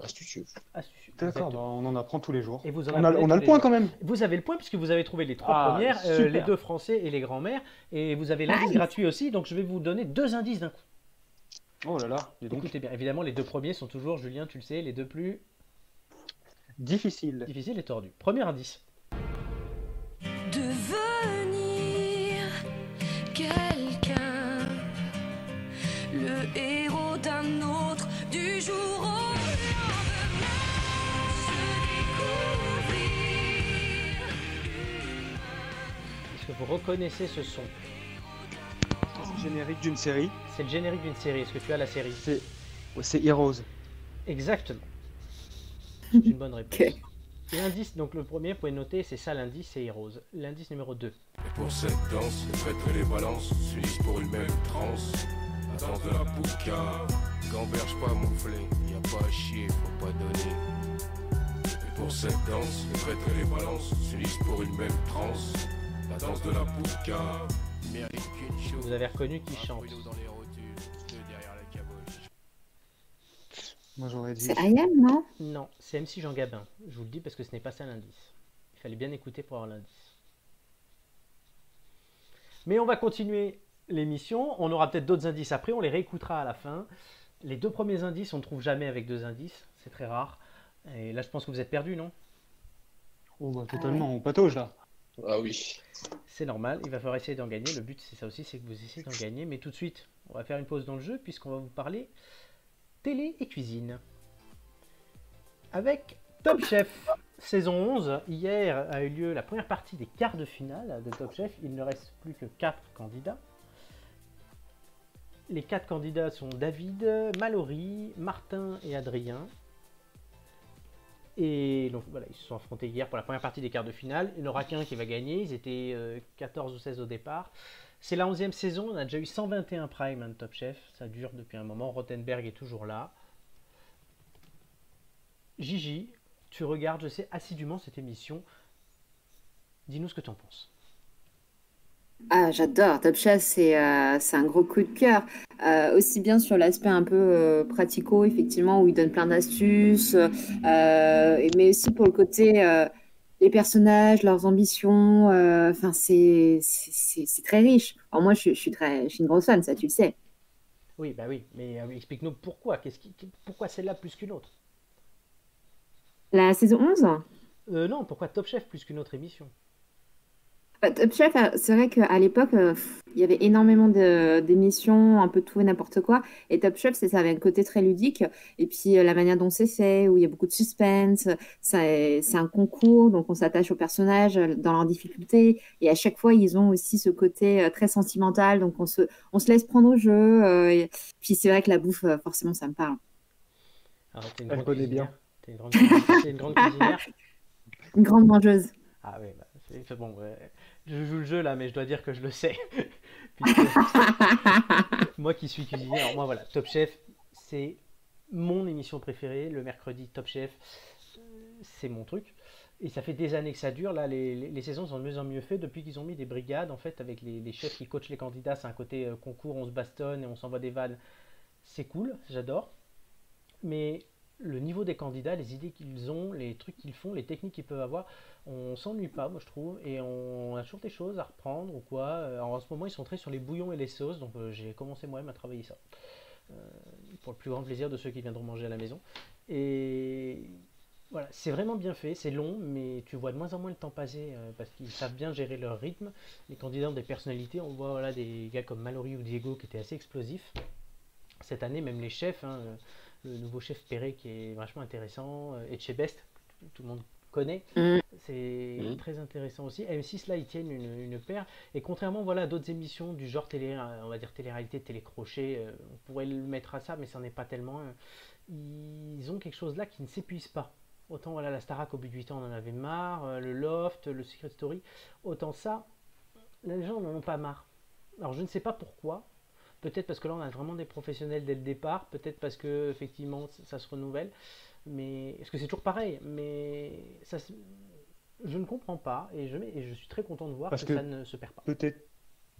Astucieux. Astucieux. D'accord, Exactement. on en apprend tous les jours. Et vous en On a apprenez le tous les point jours. quand même. Vous avez le point puisque vous avez trouvé les 3 Ah, premières, super. les 2 français et les grands-mères, et vous avez l'indice gratuit aussi, donc je vais vous donner 2 indices d'un coup. Oh là là, dis donc. Écoutez bien, évidemment les 2 premiers sont toujours, Julien, tu le sais, les 2 plus Difficile. difficiles et tordus. Premier indice. Devenir quelqu'un, le héros d'un autre du jour au lendemain, se découvrir. Est-ce que vous reconnaissez ce son? C'est le générique d'une série. C'est le générique d'une série. Est-ce que tu as la série? C'est Heroes. Exactement. C'est une bonne réponse. Ok. L'indice, donc le premier, vous pouvez noter, c'est ça l'indice, c'est Heroes. L'indice numéro 2. Et pour cette danse, les traîtres et les balances s'unissent pour une même transe. La danse de la pouca, gamberge pas mouflé, y a pas à chier, faut pas donner. Et pour cette danse, les traîtres et les balances s'unissent pour une même transe. La danse de la pouca, mérite qu'une chose. Vous avez reconnu qui chante. Bruno dans les rotules, deux derrière la caboche. Moi j'aurais dit. C'est IAM, non? Non, c'est MC Jean Gabin. Je vous le dis parce que ce n'est pas ça l'indice. Il fallait bien écouter pour avoir l'indice. Mais on va continuer l'émission. On aura peut-être d'autres indices après. On les réécoutera à la fin. Les 2 premiers indices, on ne trouve jamais avec 2 indices. C'est très rare. Et là, je pense que vous êtes perdus, non? Oh bah totalement, on patauge là. Ah oui. C'est normal. Il va falloir essayer d'en gagner. Le but, c'est ça aussi, c'est que vous essayez d'en gagner. Mais tout de suite, on va faire une pause dans le jeu puisqu'on va vous parler télé et cuisine. Avec Top Chef, saison 11. Hier a eu lieu la première partie des quarts de finale de Top Chef. Il ne reste plus que 4 candidats. Les 4 candidats sont David, Mallory, Martin et Adrien. Et donc voilà, ils se sont affrontés hier pour la première partie des quarts de finale. Il n'y en aura qu'un qui va gagner. Ils étaient 14 ou 16 au départ. C'est la 11e saison. On a déjà eu 121 primes de Top Chef. Ça dure depuis un moment. Rothenberg est toujours là. Gigi, tu regardes, je sais, assidûment cette émission. Dis-nous ce que tu en penses. Ah, j'adore. Top Chef, c'est un gros coup de cœur. Aussi bien sur l'aspect un peu pratico, effectivement, où il donne plein d'astuces, mais aussi pour le côté les personnages, leurs ambitions. Enfin, c'est très riche. Alors moi, je suis une grosse fan, ça, tu le sais. Oui, bah oui, mais explique-nous pourquoi. Pourquoi celle-là plus qu'une autre? La saison 11. Non, pourquoi Top Chef plus qu'une autre émission? Top Chef, c'est vrai qu'à l'époque, il y avait énormément d'émissions, un peu tout et n'importe quoi. Et Top Chef, ça avait un côté très ludique. Et puis la manière dont c'est fait, où il y a beaucoup de suspense, c'est un concours, donc on s'attache aux personnages dans leurs difficultés. Et à chaque fois, ils ont aussi ce côté très sentimental, donc on se laisse prendre au jeu. Puis c'est vrai que la bouffe, forcément, ça me parle. Alors, t'es une Elle grande connaît cuisinière. bien. T'es une grande cuisinière. Une grande mangeuse. Ah oui, bah, c'est bon. Je joue le jeu là, mais je dois dire que je le sais. Puisque moi qui suis cuisinier, alors moi voilà, Top Chef, c'est mon émission préférée. Le mercredi, Top Chef, c'est mon truc. Et ça fait des années que ça dure. Là, les saisons sont de mieux en mieux faites depuis qu'ils ont mis des brigades en fait avec les chefs qui coachent les candidats. C'est un côté concours, on se bastonne et on s'envoie des vannes. C'est cool, j'adore. Mais le niveau des candidats, les idées qu'ils ont, les trucs qu'ils font, les techniques qu'ils peuvent avoir, on s'ennuie pas, moi je trouve, et on a toujours des choses à reprendre ou quoi. Alors, en ce moment, ils sont très sur les bouillons et les sauces, donc j'ai commencé moi-même à travailler ça, euh, pour le plus grand plaisir de ceux qui viendront manger à la maison. Et voilà, c'est vraiment bien fait, c'est long, mais tu vois de moins en moins le temps passer parce qu'ils savent bien gérer leur rythme. Les candidats ont des personnalités, on voit voilà, des gars comme Mallory ou Diego qui étaient assez explosifs. Cette année, même les chefs, hein, le nouveau chef Perret qui est vachement intéressant, Etchebest, tout le monde connaît, Mm. c'est Mhm. très intéressant aussi. M6 là, ils tiennent une paire, et contrairement voilà, à d'autres émissions du genre télé, on va dire télé-réalité, télé-crochet, on pourrait le mettre à ça, mais ça n'en est pas tellement. Ils ont quelque chose là qui ne s'épuise pas. Autant voilà, la Starac au bout de 8 ans on en avait marre, le Loft, le Secret Story, autant ça, les gens n'en ont pas marre. Alors je ne sais pas pourquoi, peut-être parce que là on a vraiment des professionnels dès le départ, peut-être parce que effectivement ça se renouvelle, mais est-ce que c'est toujours pareil? Mais ça, je ne comprends pas et je suis très content de voir Parce que ça que ne se perd pas. peut-être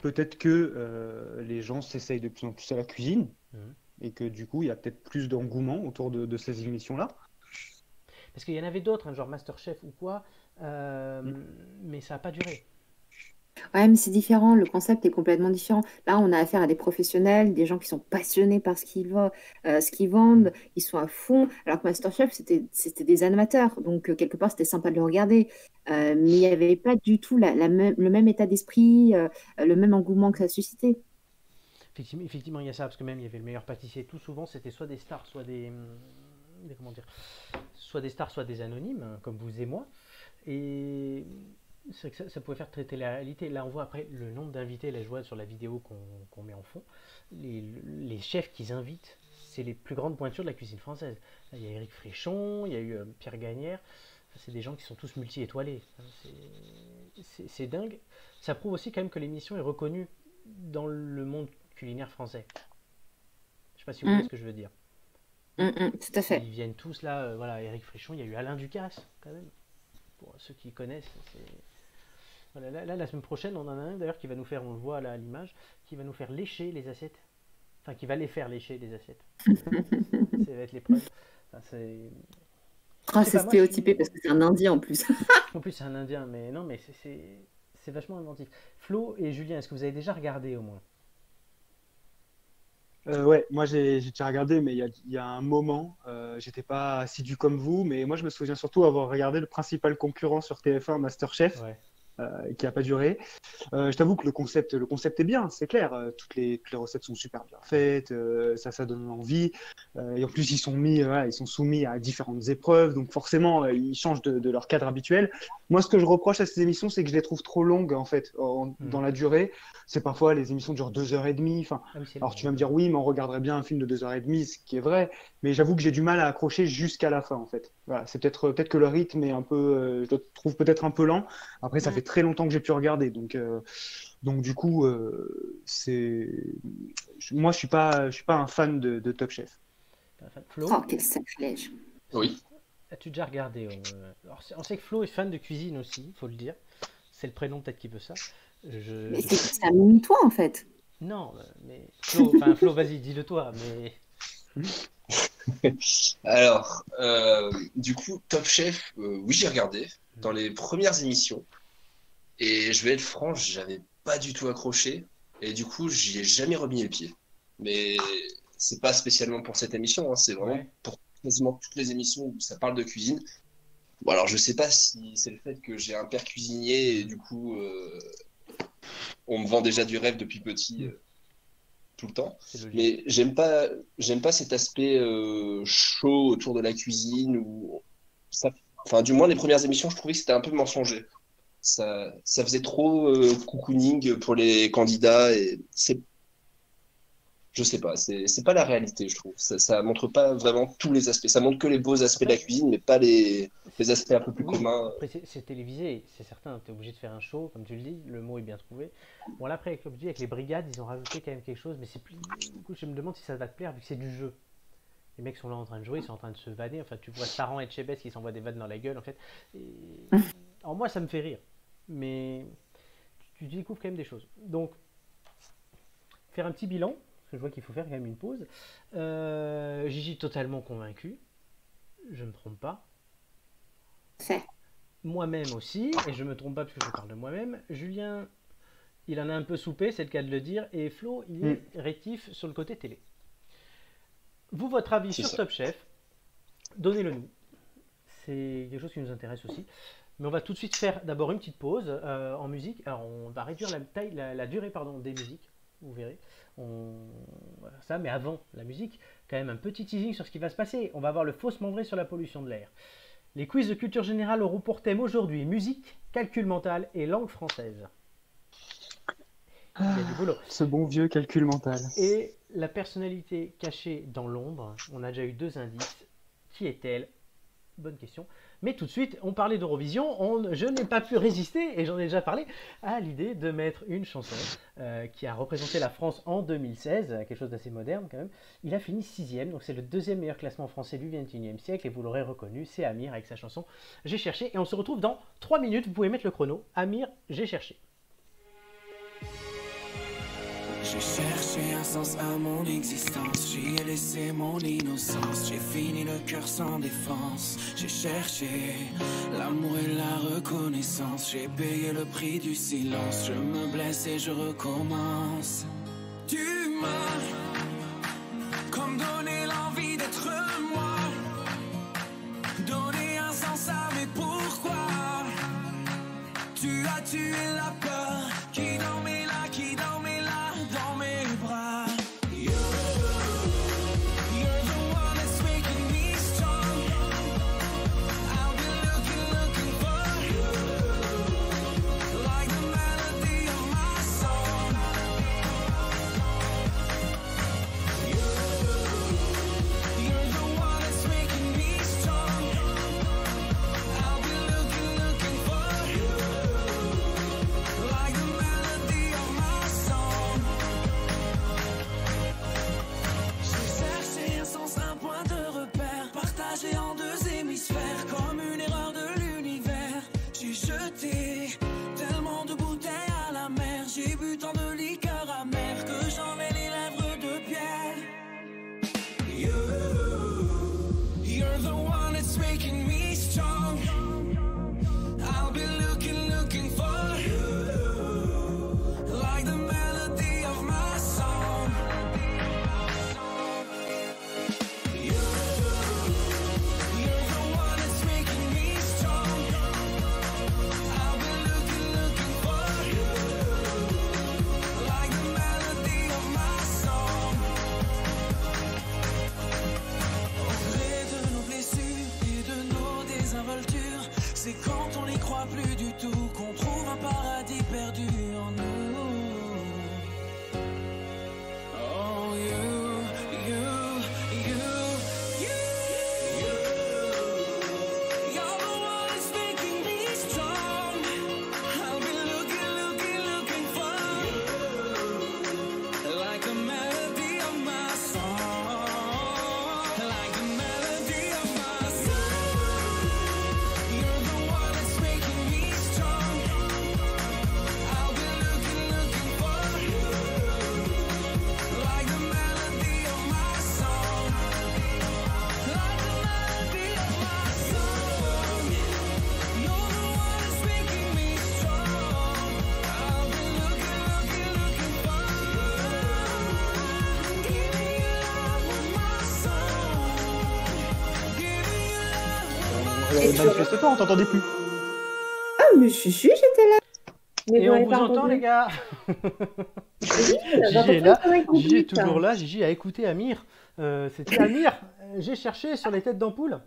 peut-être que les gens s'essayent de plus en plus à la cuisine Mhm. et que du coup, il y a peut-être plus d'engouement autour de ces émissions-là. Parce qu'il y en avait d'autres, hein, genre Masterchef ou quoi, Mm. mais ça n'a pas duré. Ouais, mais c'est différent, le concept est complètement différent. Là, on a affaire à des professionnels, des gens qui sont passionnés par ce qu'ils Mhm. vendent, ils sont à fond. Alors que MasterChef, c'était des amateurs, donc quelque part, c'était sympa de le regarder. Mais il n'y avait pas du tout le même état d'esprit, le même engouement que ça suscitait. Effectivement, il y a ça, parce que même il y avait le meilleur pâtissier. Tout souvent, c'était soit des stars, soit comment dire, soit des stars, soit des anonymes, hein, comme vous et moi. Et c'est vrai que ça pouvait faire traiter la réalité. Là, on voit après le nombre d'invités, là, je vois sur la vidéo qu'on met en fond, les chefs qu'ils invitent, c'est les plus grandes pointures de la cuisine française. Là, il y a Éric Fréchon, il y a eu Pierre Gagnère. Enfin, c'est des gens qui sont tous multi-étoilés. C'est dingue. Ça prouve aussi quand même que l'émission est reconnue dans le monde culinaire français. Je sais pas si vous voyez ce Mm, que je veux dire. tout à fait. Ils viennent tous là, voilà, Éric Fréchon, il y a eu Alain Ducasse quand même, pour ceux qui connaissent. Voilà, la semaine prochaine, on en a un d'ailleurs qui va nous faire, on le voit là à l'image, qui va nous faire lécher les assiettes. Enfin, qui va les faire lécher les assiettes. Ça va être l'épreuve. Enfin, je Oh, sais c'est pas, moi je stéréotypé parce suis. que c'est un Indien en plus. En plus, c'est un Indien, mais non, mais c'est vachement inventif. Flo et Julien, est-ce que vous avez déjà regardé au moins? Ouais, moi j'ai déjà regardé, mais il y a un moment, j'étais pas assidu comme vous, mais moi je me souviens surtout avoir regardé le principal concurrent sur TF1, MasterChef, Ouais. qui a pas duré. Je t'avoue que le concept est bien, c'est clair. Toutes les recettes sont super bien faites, ça donne envie. Et en plus, ils sont voilà, ils sont soumis à différentes épreuves, donc forcément, ils changent de leur cadre habituel. Moi, ce que je reproche à ces émissions, c'est que je les trouve trop longues, en fait, Mhm. dans la durée. C'est parfois les émissions durent 2 heures et demie. Enfin, Ah oui, c'est alors long, tu vas me ouais. dire, oui, mais on regarderait bien un film de 2 heures et demie, ce qui est vrai. Mais j'avoue que j'ai du mal à accrocher jusqu'à la fin, en fait. Voilà, c'est peut-être que le rythme est un peu, je le trouve peut-être un peu lent. Après, ça Mm. fait très longtemps que j'ai pu regarder, donc du coup, moi, je suis pas un fan de Top Chef. Enfin, Oh, Flo, quel sacrilège. Oui. as-tu déjà regardé alors, on sait que Flo est fan de cuisine aussi, il faut le dire. C'est le prénom peut-être qui veut ça. Mais c'est un mini-toi, en fait. Non, mais Flo, vas-y, dis-le toi, mais Alors, du coup, Top Chef, oui, j'ai regardé dans les premières émissions. Et je vais être franc, j'avais pas du tout accroché. Et du coup, j'y ai jamais remis les pieds. Mais c'est pas spécialement pour cette émission, hein, c'est vraiment Ouais. pour quasiment toutes les émissions où ça parle de cuisine. Bon, alors je sais pas si c'est le fait que j'ai un père cuisinier et du coup, on me vend déjà du rêve depuis petit, tout le temps. c'est logique. Mais j'aime pas cet aspect chaud autour de la cuisine ou ça, enfin, du moins les premières émissions, je trouvais que c'était un peu mensonger. Ça faisait trop cocooning pour les candidats et je sais pas, c'est pas la réalité, je trouve. Ça montre pas vraiment tous les aspects. Ça montre que les beaux aspects de la cuisine, mais pas les aspects un peu plus Oui, communs. après c'est télévisé, c'est certain, tu es obligé de faire un show, comme tu le dis, le mot est bien trouvé. Bon là après, comme je dis, avec les brigades, ils ont rajouté quand même quelque chose, mais c'est plus... Du coup, je me demande si ça va te plaire, vu que c'est du jeu. Les mecs sont là en train de jouer, ils sont en train de se vanner, enfin tu vois Saran et Chebes qui s'envoient des vannes dans la gueule en fait. Et... Alors moi ça me fait rire, mais tu découvres quand même des choses. Donc, faire un petit bilan, parce que je vois qu'il faut faire quand même une pause. Gigi totalement convaincu, je me trompe pas. Fait. Moi-même aussi, et je me trompe pas parce que je parle de moi-même. Julien, il en a un peu soupé, c'est le cas de le dire, et Flo, il est rétif sur le côté télé. Vous, votre avis C'est sur ça. Top Chef, donnez-le nous. C'est quelque chose qui nous intéresse aussi. Mais on va tout de suite faire d'abord une petite pause en musique. Alors, on va réduire la durée des musiques, vous verrez. Voilà, ça, mais avant la musique, quand même un petit teasing sur ce qui va se passer. On va avoir le faussement vrai sur la pollution de l'air. Les quiz de culture générale auront pour thème aujourd'hui musique, calcul mental et langue française. Il y a du boulot. Ce bon vieux calcul mental. Et la personnalité cachée dans l'ombre, on a déjà eu 2 indices. Qui est-elle? Bonne question. Mais tout de suite, on parlait d'Eurovision. Je n'ai pas pu résister, et j'en ai déjà parlé, à l'idée de mettre une chanson qui a représenté la France en 2016, quelque chose d'assez moderne quand même. Il a fini 6e, donc c'est le 2e meilleur classement français du XXIe siècle, et vous l'aurez reconnu, c'est Amir avec sa chanson J'ai cherché. Et on se retrouve dans 3 minutes, vous pouvez mettre le chrono. Amir, J'ai cherché. J'ai cherché un sens à mon existence, j'y ai laissé mon innocence, j'ai fini le cœur sans défense, j'ai cherché l'amour et la reconnaissance, j'ai payé le prix du silence, je me blesse et je recommence. Tu m'as comme donné l'envie d'être moi, donné un sens à mes pourquoi. Tu as tué la peur qui dormait là, dans mes bras. You're the one that's making me strong. I'll be looking for you, like the melody of my song. You're the one that's making me strong. I'll be looking for you, like the melody of my song. J'ai cherché un sens, un point de repère, partagé en 2 hémisphères, comme une erreur de l'univers. J'ai jeté tellement de bouteilles à la mer, j'ai bu tant de liqueurs amères que j'en ai les lèvres de pierre. You're the one that's making me strong. I'll be looking for you, like the melody of my song. You're the one that's making me strong. I'll be looking for you, like manifeste-toi, on t'entendait plus. Ah, mais j'étais là. Mais Et vous on m'avez vous pas entend, entendu. les gars. Gigi J'entends est là. pas avec Gigi est musique. toujours là. Gigi a écouté Amir. C'était Amir. J'ai cherché sur les têtes d'ampoule.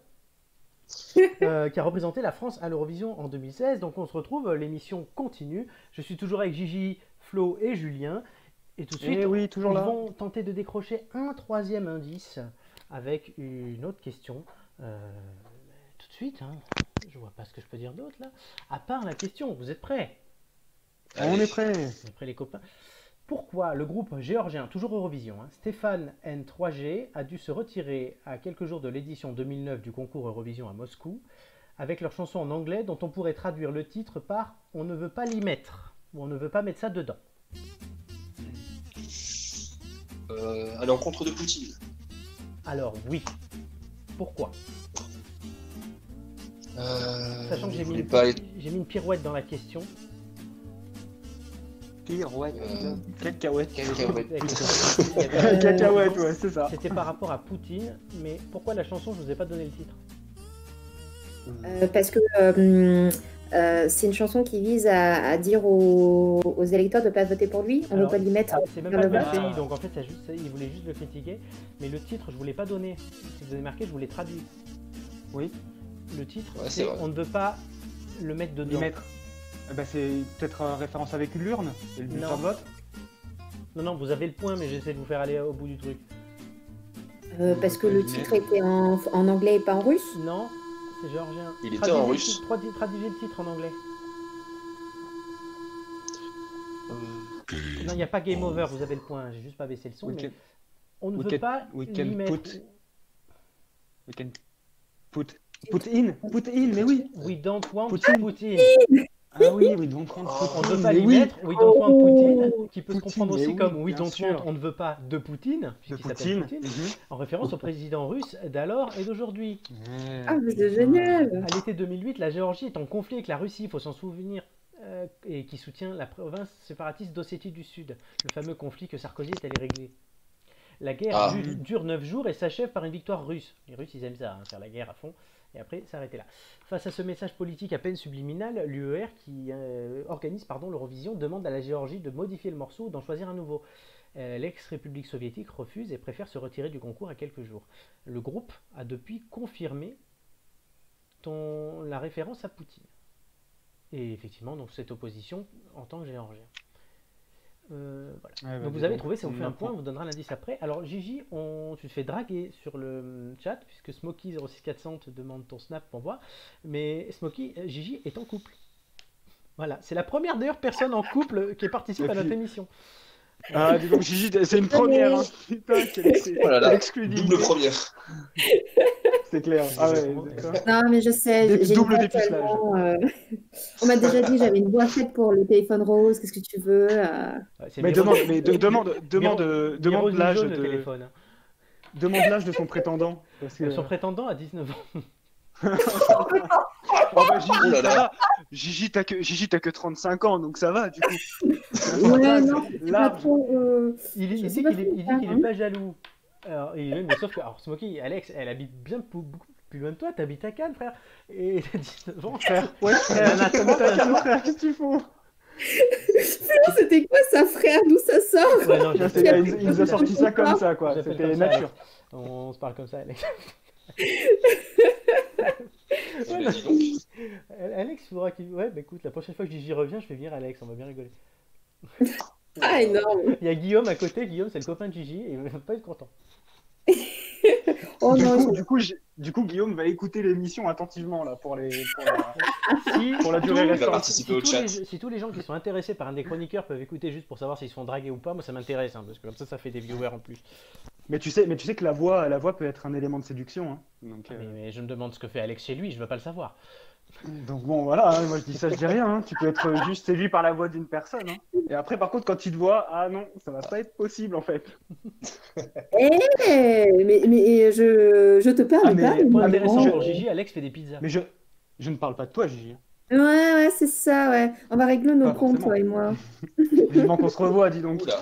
Qui a représenté la France à l'Eurovision en 2016. Donc on se retrouve, l'émission continue. Je suis toujours avec Gigi, Flo et Julien. Et tout de suite, oui, toujours ils là. vont tenter de décrocher un troisième indice avec une autre question. Tout de suite, hein. Je vois pas ce que je peux dire d'autre là. À part la question, vous êtes prêts? On est prêts. Vous êtes prêts les copains? Pourquoi le groupe géorgien, toujours Eurovision, hein, Stéphane N3G, a dû se retirer à quelques jours de l'édition 2009 du concours Eurovision à Moscou avec leur chanson en anglais dont on pourrait traduire le titre par « On ne veut pas l'y mettre » ou « On ne veut pas mettre ça dedans ». À l'encontre de Poutine. Alors oui. Pourquoi? Sachant que j'ai mis, j'ai mis une pirouette dans la question. Pirouette. Euh, Cacahuète. Cacahuète. Cacahuète, ouais, c'est ça. C'était par rapport à Poutine, mais pourquoi la chanson, je vous ai pas donné le titre? Parce que c'est une chanson qui vise à dire aux électeurs de ne pas voter pour lui. On ne veut Alors, pas l'y mettre. C'est même dans pas le le vote. même pays, donc en fait, il voulait juste le critiquer. Mais le titre, je ne vous l'ai pas donné. Si vous avez marqué, je vous l'ai traduit. Oui. Le titre, Ouais, c'est c'est vrai. On ne veut pas le mettre dedans. L'y mettre. Bah, c'est peut-être référence avec l'urne et le bulletin Non. de vote. Non, non, vous avez le point, mais j'essaie de vous faire aller au bout du truc. Parce que le titre était en anglais et pas en russe. Non, c'est géorgien. Il était Traduisez en le russe. titre- Traduisez le titre en anglais. Non, il n'y a pas Game Over, vous avez le point. J'ai juste pas baissé le son. We Mais can- on ne we veut can- pas we l'y can mettre. We can put in, mais oui. We don't want Poutine. Poutine. Ah oui, we don't want On ne Poutine, veut pas mais l'y oui. mettre, we don't want Poutine, qui peut se Poutine, comprendre mais aussi oui, comme we bien don't sûr. want, on ne veut pas de Poutine, De puisqu'il s'appelle Poutine. Poutine, en référence au président russe d'alors et d'aujourd'hui. Ah, mais c'est génial. À l'été 2008, la Géorgie est en conflit avec la Russie, il faut s'en souvenir, et qui soutient la province séparatiste d'Ossétie du Sud, le fameux conflit que Sarkozy est allé régler. La guerre dure 9 jours et s'achève par une victoire russe. Les Russes, ils aiment ça, hein, faire la guerre à fond, et après s'arrêter là. Face à ce message politique à peine subliminal, l'UER, qui organise l'Eurovision, demande à la Géorgie de modifier le morceau ou d'en choisir un nouveau. L'ex-République soviétique refuse et préfère se retirer du concours à quelques jours. Le groupe a depuis confirmé la référence à Poutine. Et effectivement, donc cette opposition en tant que géorgien. Voilà. Ouais, bah, Donc vous dis avez donc, trouvé, ça vous fait un point, point. on vous donnera l'indice après. Alors Gigi, tu te fais draguer sur le chat, puisque Smokey06400 te demande ton snap pour voir. Mais Smokey, Gigi est en couple. Voilà, c'est la première d'ailleurs personne en couple qui participe Et à notre puis- émission. Ah, dis donc, Gigi, c'est une première. Hein. Putain, quelle Oh là là, exclusivité. double première. C'est clair. Ah ouais, d'accord. Non, mais je sais, j'ai Double une voix dépucelage. tellement, on m'a déjà dit que j'avais une voix faite pour le téléphone rose, qu'est-ce que tu veux Ouais, c'est Mais Miro- demande Miro l'âge Jaune, le de téléphone. demande l'âge de son prétendant. Parce que... Son prétendant a 19 ans. Oh bah, Gigi, Oh là ça là. va. Gigi, t'as que 35 ans, donc ça va du coup. Ouais, non, c'est pas large. trop. Il Je dit sais pas qu'il ce est, que il dit c'est, qu'il hein. est pas jaloux. Alors, mais sauf que, alors, Smokey, Alex, elle habite bien beaucoup plus loin de toi, t'habites à Cannes, frère. Et t'as 19 ans, frère. Ouais, frère, comment t'as calme, frère, qu'est-ce que tu fous? C'était quoi ça, frère? D'où ça sort? Ouais, non, j'appelle- Il nous a sorti ça comme ça, quoi. j'appelle C'était comme ça, nature. Alex. On se parle comme ça, Alex. Eh ben, dis donc. Alex, il faudra qu'il. Ouais, bah écoute, la prochaine fois que j'y reviens, je fais venir Alex, on va bien rigoler. Ah, énorme. Il y a Guillaume à côté, Guillaume, c'est le copain de Gigi, et il va pas être content. Oh non, Du coup, Guillaume va écouter l'émission attentivement là pour la Si, durée Il va restante. participer au chat. Si tous les gens qui sont intéressés par un des chroniqueurs peuvent écouter juste pour savoir s'ils se font draguer ou pas, moi ça m'intéresse, hein, parce que comme ça fait des viewers en plus. Mais tu sais que la voix peut être un élément de séduction. Hein. Donc, Mais je me demande ce que fait Alex chez lui, je veux pas le savoir. donc bon, voilà. Hein, moi je dis ça, je dis rien. Hein. Tu peux être juste séduit par la voix d'une personne. Hein. Et après, par contre, quand il te voit, ah non, ça va pas être possible en fait. mais je te parle Ah, mais- pas. Point mais intéressant vraiment. pour Gigi, Alex fait des pizzas. Mais je ne parle pas de toi, Gigi. Ouais, c'est ça, ouais. On va régler nos Pas comptes, forcément. toi et moi. Vivement qu'on se revoit, dis donc. Oula.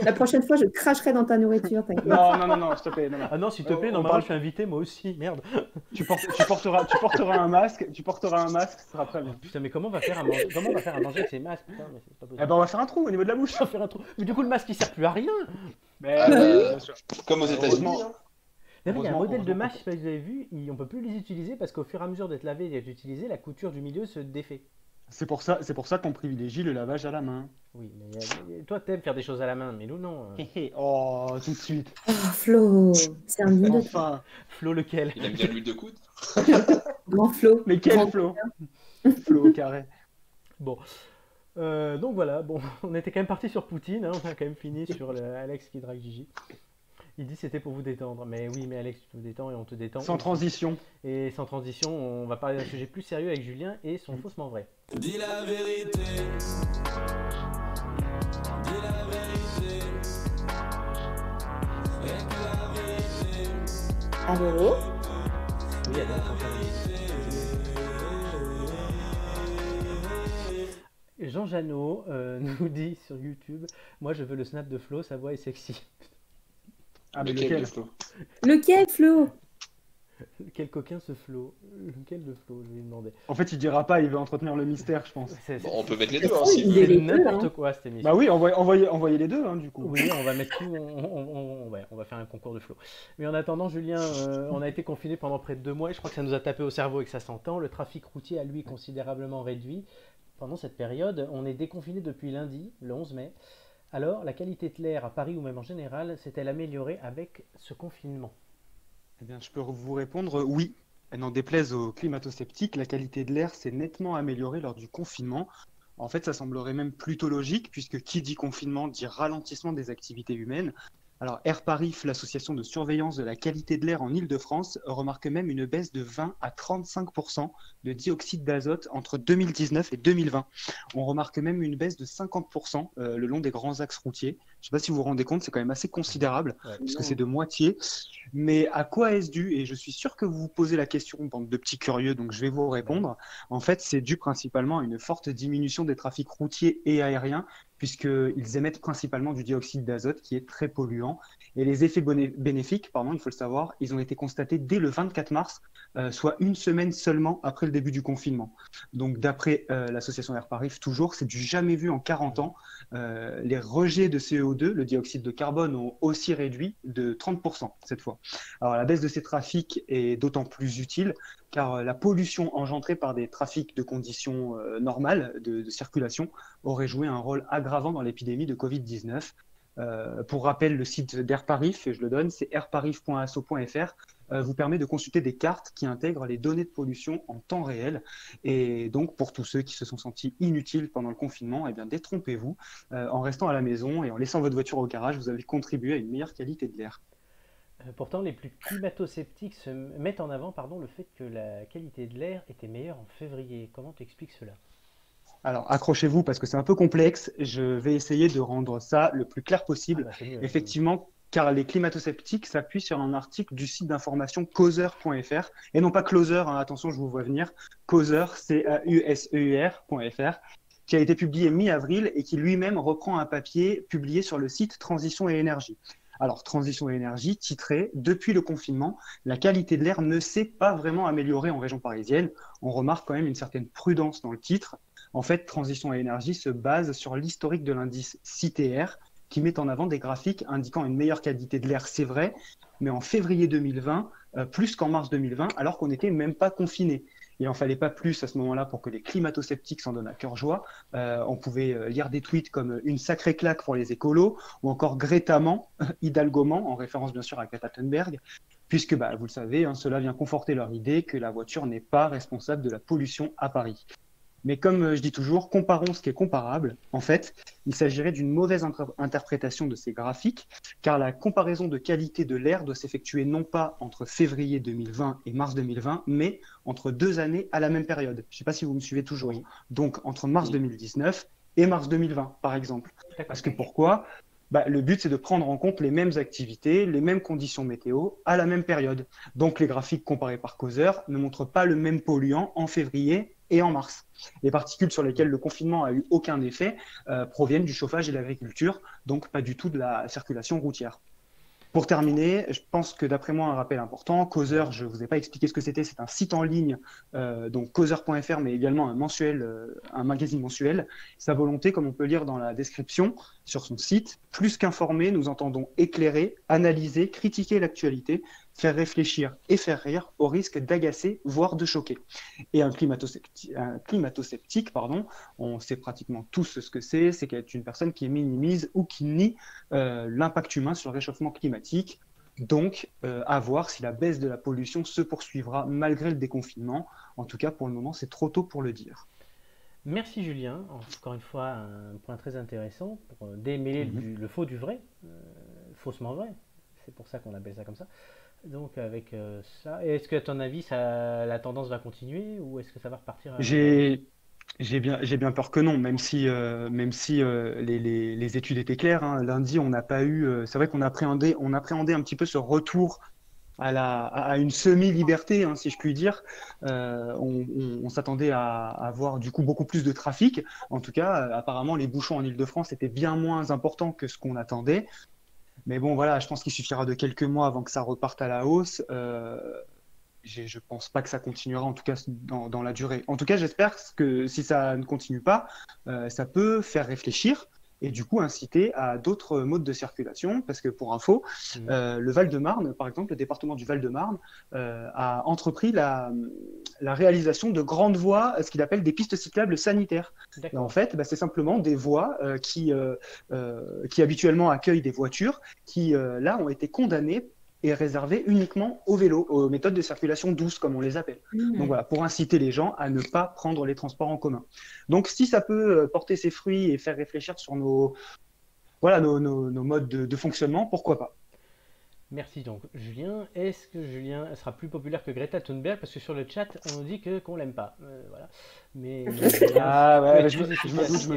La prochaine fois, je cracherai dans ta nourriture, t'inquiète. Non, s'il te plaît. Non. Ah non, s'il te plaît, On normalement parle- je suis invité moi aussi, merde. Tu porteras un masque, ce sera très bien. Putain, mais comment on va faire à manger, avec ces masques? Putain, mais c'est pas Eh possible. ben, on va faire un trou au niveau de la bouche. On va faire un trou. Mais du coup, le masque il sert plus à rien. Mais, Ah, bien sûr. Comme aux États-Unis. Heureusement. Hein. D'ailleurs, il y a un Heureusement, modèle de heureusement. masque, je sais pas si vous avez vu, on peut plus les utiliser parce qu'au fur et à mesure d'être lavé et d'être utilisé, la couture du milieu se défait. C'est pour ça qu'on privilégie le lavage à la main. Oui, mais toi t'aimes faire des choses à la main, mais nous non. Oh, tout de suite. Oh, Flo, c'est un digne de toi. Enfin. Flo lequel? Il aime bien l'huile de coude. Grand Flo. Mais quel Grand- Flo? Flo au carré. Bon. Donc voilà, bon, on était quand même parti sur Poutine, hein, on a quand même fini sur Alex qui drague Gigi. Il dit c'était pour vous détendre, mais oui, mais Alex, tu te détends et on te détend. Sans transition. Et sans transition, on va parler d'un sujet plus sérieux avec Julien et son faussement vrai. Dis la vérité. Dis la vérité. Et que la vérité. Allô? Oui, Alex, Jean Janot nous dit sur YouTube, moi je veux le snap de Flo, sa voix est sexy. Ah, mais Lequel lequel? de Flo? Lequel, Flo? Quel coquin ce Flo? Lequel de Flo, je vais lui demander. En fait, il dira pas, il veut entretenir le mystère, je pense. C'est Bon, on peut mettre les C'est deux, hein, trop si une vous idée. voulez. c'est les deux, n'importe hein. quoi cette émission. Bah oui, envoyez les deux, hein, du coup. Oui, on va mettre tout, ouais, on va faire un concours de Flo. Mais en attendant, Julien, on a été confiné pendant près de 2 mois et je crois que ça nous a tapé au cerveau et que ça s'entend. Le trafic routier a lui considérablement réduit. Pendant cette période, on est déconfiné depuis lundi, le 11 mai. Alors, la qualité de l'air à Paris ou même en général s'est-elle améliorée avec ce confinement? Eh bien, je peux vous répondre oui. Et n'en déplaise aux climato-sceptiques, la qualité de l'air s'est nettement améliorée lors du confinement. En fait, ça semblerait même plutôt logique, puisque qui dit confinement dit ralentissement des activités humaines. Alors, Air Paris, l'association de surveillance de la qualité de l'air en Île-de-France, remarque même une baisse de 20 à 35% de dioxyde d'azote entre 2019 et 2020. On remarque même une baisse de 50% le long des grands axes routiers. Je ne sais pas si vous vous rendez compte, c'est quand même assez considérable, Ouais. puisque c'est de moitié. Mais à quoi est-ce dû? Et je suis sûr que vous vous posez la question, bande de petits curieux, donc je vais vous répondre. En fait, c'est dû principalement à une forte diminution des trafics routiers et aériens, puisqu'ils émettent principalement du dioxyde d'azote qui est très polluant. Et les effets bénéfiques, il faut le savoir, ils ont été constatés dès le 24 mars, soit une semaine seulement après le début du confinement. Donc d'après l'association Air Paris, toujours, c'est du jamais vu en 40 ans. Les rejets de CO2, le dioxyde de carbone, ont aussi réduit de 30% cette fois. Alors la baisse de ces trafics est d'autant plus utile car la pollution engendrée par des trafics de conditions normales de circulation aurait joué un rôle aggravant dans l'épidémie de Covid-19. Pour rappel, le site d'AirParif, je le donne, c'est airparif.asso.fr, vous permet de consulter des cartes qui intègrent les données de pollution en temps réel. Et donc, pour tous ceux qui se sont sentis inutiles pendant le confinement, eh bien, détrompez-vous. En restant à la maison et en laissant votre voiture au garage, vous avez contribué à une meilleure qualité de l'air. Pourtant, les plus climato-sceptiques se mettent en avant le fait que la qualité de l'air était meilleure en février. Comment tu expliques cela? Alors, accrochez-vous parce que c'est un peu complexe. Je vais essayer de rendre ça le plus clair possible. Ah bah, c'est mieux. Effectivement, car les climato-sceptiques s'appuient sur un article du site d'information causeur.fr et non pas closer, hein, attention, je vous vois venir. Causeur, CAUSEUR.fr, qui a été publié mi-avril et qui lui-même reprend un papier publié sur le site Transition et Énergie. Alors, Transition et Énergie, titré « Depuis le confinement, la qualité de l'air ne s'est pas vraiment améliorée en région parisienne ». On remarque quand même une certaine prudence dans le titre. En fait, Transition et Énergie se base sur l'historique de l'indice CITR, qui met en avant des graphiques indiquant une meilleure qualité de l'air, c'est vrai, mais en février 2020, plus qu'en mars 2020, alors qu'on n'était même pas confiné. Il n'en fallait pas plus à ce moment-là pour que les climato-sceptiques s'en donnent à cœur joie. On pouvait lire des tweets comme « une sacrée claque pour les écolos » ou encore « Grétament », Hidalgomant, en référence bien sûr à Greta Thunberg, puisque, vous le savez, cela vient conforter leur idée que la voiture n'est pas responsable de la pollution à Paris. Mais comme je dis toujours, comparons ce qui est comparable. En fait, il s'agirait d'une mauvaise interprétation de ces graphiques, car la comparaison de qualité de l'air doit s'effectuer non pas entre février 2020 et mars 2020, mais entre 2 années à la même période. Je ne sais pas si vous me suivez toujours. Oui. Donc, entre mars 2019 et mars 2020, par exemple. D'accord. Parce que pourquoi? bah, le but, c'est de prendre en compte les mêmes activités, les mêmes conditions météo à la même période. Donc, les graphiques comparés par causeur ne montrent pas le même polluant en février et en mars. Les particules sur lesquelles le confinement a eu aucun effet proviennent du chauffage et de l'agriculture, donc pas du tout de la circulation routière. Pour terminer, je pense que d'après moi, un rappel important, Causeur, je ne vous ai pas expliqué ce que c'était, c'est un site en ligne, donc causeur.fr, mais également un mensuel, un magazine mensuel. Sa volonté, comme on peut lire dans la description sur son site, plus qu'informer, nous entendons éclairer, analyser, critiquer l'actualité, faire réfléchir et faire rire au risque d'agacer, voire de choquer. Et un climato-sceptique, on sait pratiquement tous ce que c'est qu'elle est une personne qui minimise ou qui nie l'impact humain sur le réchauffement climatique. Donc, à voir si la baisse de la pollution se poursuivra malgré le déconfinement. En tout cas, pour le moment, c'est trop tôt pour le dire. Merci Julien, encore une fois un point très intéressant pour démêler le faux du vrai, faussement vrai, c'est pour ça qu'on appelle ça comme ça. Donc avec ça, est-ce que à ton avis la tendance va continuer ou est-ce que ça va repartir J'ai bien peur que non, même si les études étaient claires, hein. Lundi, on n'a pas eu, c'est vrai qu'on appréhendait un petit peu ce retour à une semi-liberté, hein, si je puis dire. On s'attendait à avoir du coup beaucoup plus de trafic. En tout cas, apparemment, les bouchons en Île-de-France étaient bien moins importants que ce qu'on attendait. Mais bon, voilà, je pense qu'il suffira de quelques mois avant que ça reparte à la hausse. Je pense pas que ça continuera, en tout cas dans la durée. En tout cas, j'espère que si ça ne continue pas, ça peut faire réfléchir et du coup inciter à d'autres modes de circulation. Parce que pour info, le Val-de-Marne, par exemple, le département du Val-de-Marne a entrepris la réalisation de grandes voies, ce qu'il appelle des pistes cyclables sanitaires. Et en fait, c'est simplement des voies qui habituellement accueillent des voitures qui, là, ont été condamnées et réservé uniquement aux vélos, aux méthodes de circulation douce, comme on les appelle. Donc voilà, pour inciter les gens à ne pas prendre les transports en commun. Donc si ça peut porter ses fruits et faire réfléchir sur nos modes de fonctionnement, pourquoi pas. Merci donc Julien. Est-ce que Julien sera plus populaire que Greta Thunberg? Parce que sur le chat, on nous dit qu'on l'aime pas. Voilà. Mais je me doute.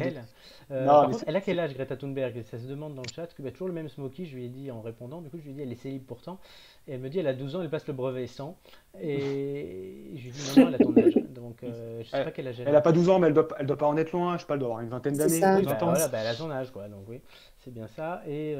Par contre, elle a quel âge Greta Thunberg? Ça se demande dans le chat. Que toujours le même Smokey, je lui ai dit en répondant. Du coup, je lui ai dit elle est célib pourtant. Et elle me dit elle a 12 ans, elle passe le brevet sans. Et je lui ai dit non, elle a ton âge. Donc je sais pas quel âge elle a. Elle a pas 12 ans, mais elle doit pas en être loin. Je sais pas, elle doit avoir une vingtaine d'années. Oui, voilà, elle a son âge, quoi. Donc oui, c'est bien ça. Et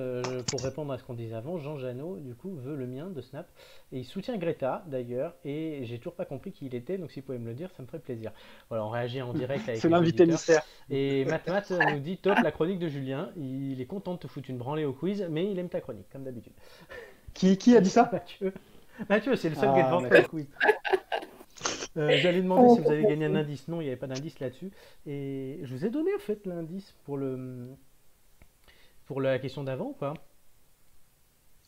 pour répondre à ce qu'on disait avant, Jean Janot, du coup, veut le mien de Snap. Et il soutient Greta, d'ailleurs. Et j'ai toujours pas compris qui il était. Donc si vous pouvez me le dire, ça me ferait plaisir. Voilà, on réagit en direct avec c'est l'invité mystère. Et Matt nous dit top la chronique de Julien. Il est content de te foutre une branlée au quiz, mais il aime ta chronique, comme d'habitude. Qui a dit ça? Mathieu, c'est le seul gars de faire le quiz. J'allais demander si vous avez gagné un indice. Non, il n'y avait pas d'indice là-dessus. Et je vous ai donné, en fait, l'indice pour la question d'avant ou pas?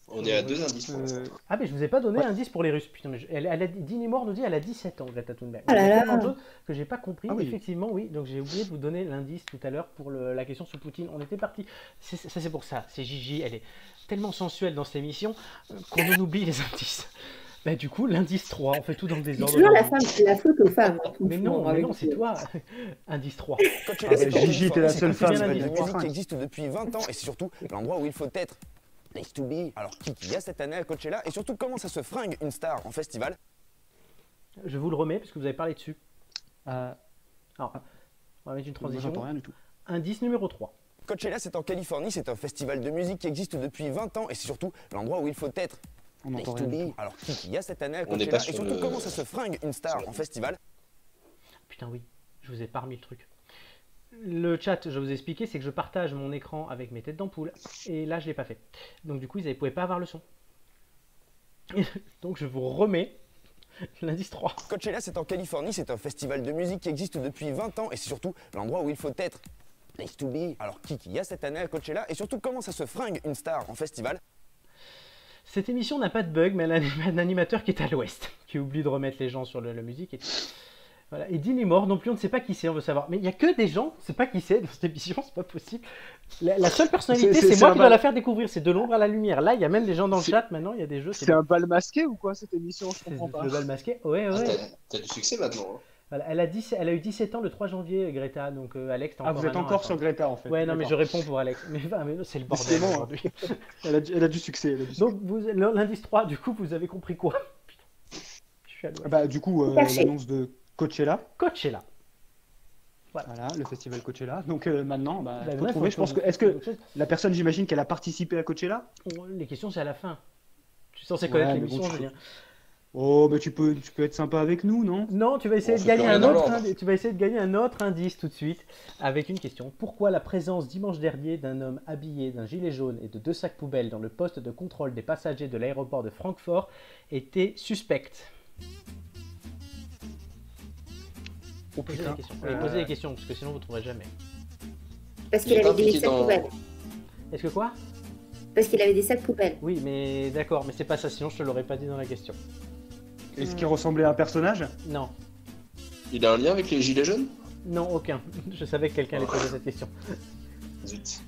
On est à 2 indices pour l'instant. Ah, mais je vous ai pas donné l'indice pour les Russes. Putain, mais Dini Moore nous dit elle a 17 ans, Greta Thunberg. Oh là Il y a là. tellement de choses que j'ai pas compris. Ah oui. Effectivement, oui. Donc j'ai oublié de vous donner l'indice tout à l'heure pour la question sur Poutine. On était parti. Ça, c'est pour ça. C'est Gigi. Elle est tellement sensuelle dans cette émission qu'on en oublie les indices. Bah, du coup, l'indice 3, on fait tout dans le C'est désordre. toujours la faute aux femmes. Hein, tout Mais le non, temps, c'est toi. Indice 3. Gigi, t'es la seule femme. bien C'est l'indice. une musique qui existe depuis 20 ans et c'est surtout l'endroit où il faut être. Place to be. Alors qui y a cette année à Coachella et surtout comment ça se fringue une star en festival? Je vous le remets parce que vous avez parlé dessus. Alors, on va mettre une Moi, transition. j'entends rien du tout. Indice numéro 3. Coachella, c'est en Californie, c'est un festival de musique qui existe depuis 20 ans et c'est surtout l'endroit où il faut être. On Place n'entend to rien du be. tout. Alors qui y a cette année à On n'est Coachella pas et sur surtout le- comment ça se fringue une star en festival? Putain, oui, je vous ai pas remis le truc. Le chat, je vous ai expliqué, c'est que je partage mon écran avec mes têtes d'ampoule. Et là, je l'ai pas fait. Donc, du coup, ils ne pouvaient pas avoir le son. Donc, je vous remets l'indice 3. Coachella, c'est en Californie, c'est un festival de musique qui existe depuis 20 ans et c'est surtout l'endroit où il faut être. Place to be. Alors qui y a cette année à Coachella et surtout comment ça se fringue une star en festival? Cette émission n'a pas de bug, mais elle a un animateur qui est à l'ouest, qui oublie de remettre les gens sur la musique et tout. Voilà. Et Dean est mort non plus, on ne sait pas qui c'est, on veut savoir. Mais il n'y a que des gens, on ne sait pas qui c'est dans cette émission, c'est pas possible. La seule personnalité, c'est moi qui dois la faire découvrir, c'est de l'ombre à la lumière. Là, il y a même des gens dans le chat maintenant, il y a des jeux. C'est un bal masqué ou quoi cette émission? Je comprends pas. Le bal masqué, ouais. Ah, t'as du succès maintenant. Hein. Voilà, elle a eu 17 ans le 3 janvier, Greta, donc Alex, t'as Ah, encore vous êtes un an à encore sur attendre. Greta en fait. Ouais, non, mais je D'accord. réponds pour Alex. Mais non, c'est le bordel Décidément, hein. aujourd'hui. Elle a du succès. Elle a du succès. Donc, l'indice 3, du coup, vous avez compris quoi? Putain, je suis à l'ouest. Bah, du coup, Caché. l'annonce de Coachella. Coachella. Voilà, le festival Coachella. Donc maintenant, Bah, faut maintenant, trouver. il Je pense faut- que. Est-ce faut que autre chose. la personne, j'imagine qu'elle a participé à Coachella? Les questions, c'est à la fin. Je suis censé connaître Ouais, mais l'émission, bon, tu Julien. Oh, mais tu peux être sympa avec nous, non? Non, tu vas essayer On de fait gagner plus rien un dans autre l'ordre. tu vas essayer de gagner un autre indice tout de suite avec une question. Pourquoi la présence dimanche dernier d'un homme habillé d'un gilet jaune et de 2 sacs poubelles dans le poste de contrôle des passagers de l'aéroport de Francfort était suspecte? Oh Posez putain. les questions. Oui, posez les questions parce que sinon vous ne trouverez jamais. Parce Il qu'il est pas avait des impliqué sacs dans- poubelles. Est-ce que quoi? Parce qu'il avait des sacs poubelles. Oui, mais d'accord, mais c'est pas ça, sinon je te l'aurais pas dit dans la question. Est-ce qu'il ressemblait à un personnage? Non, Il a un lien avec les Gilets jaunes? non, aucun. Je savais que quelqu'un allait poser cette question. Zut.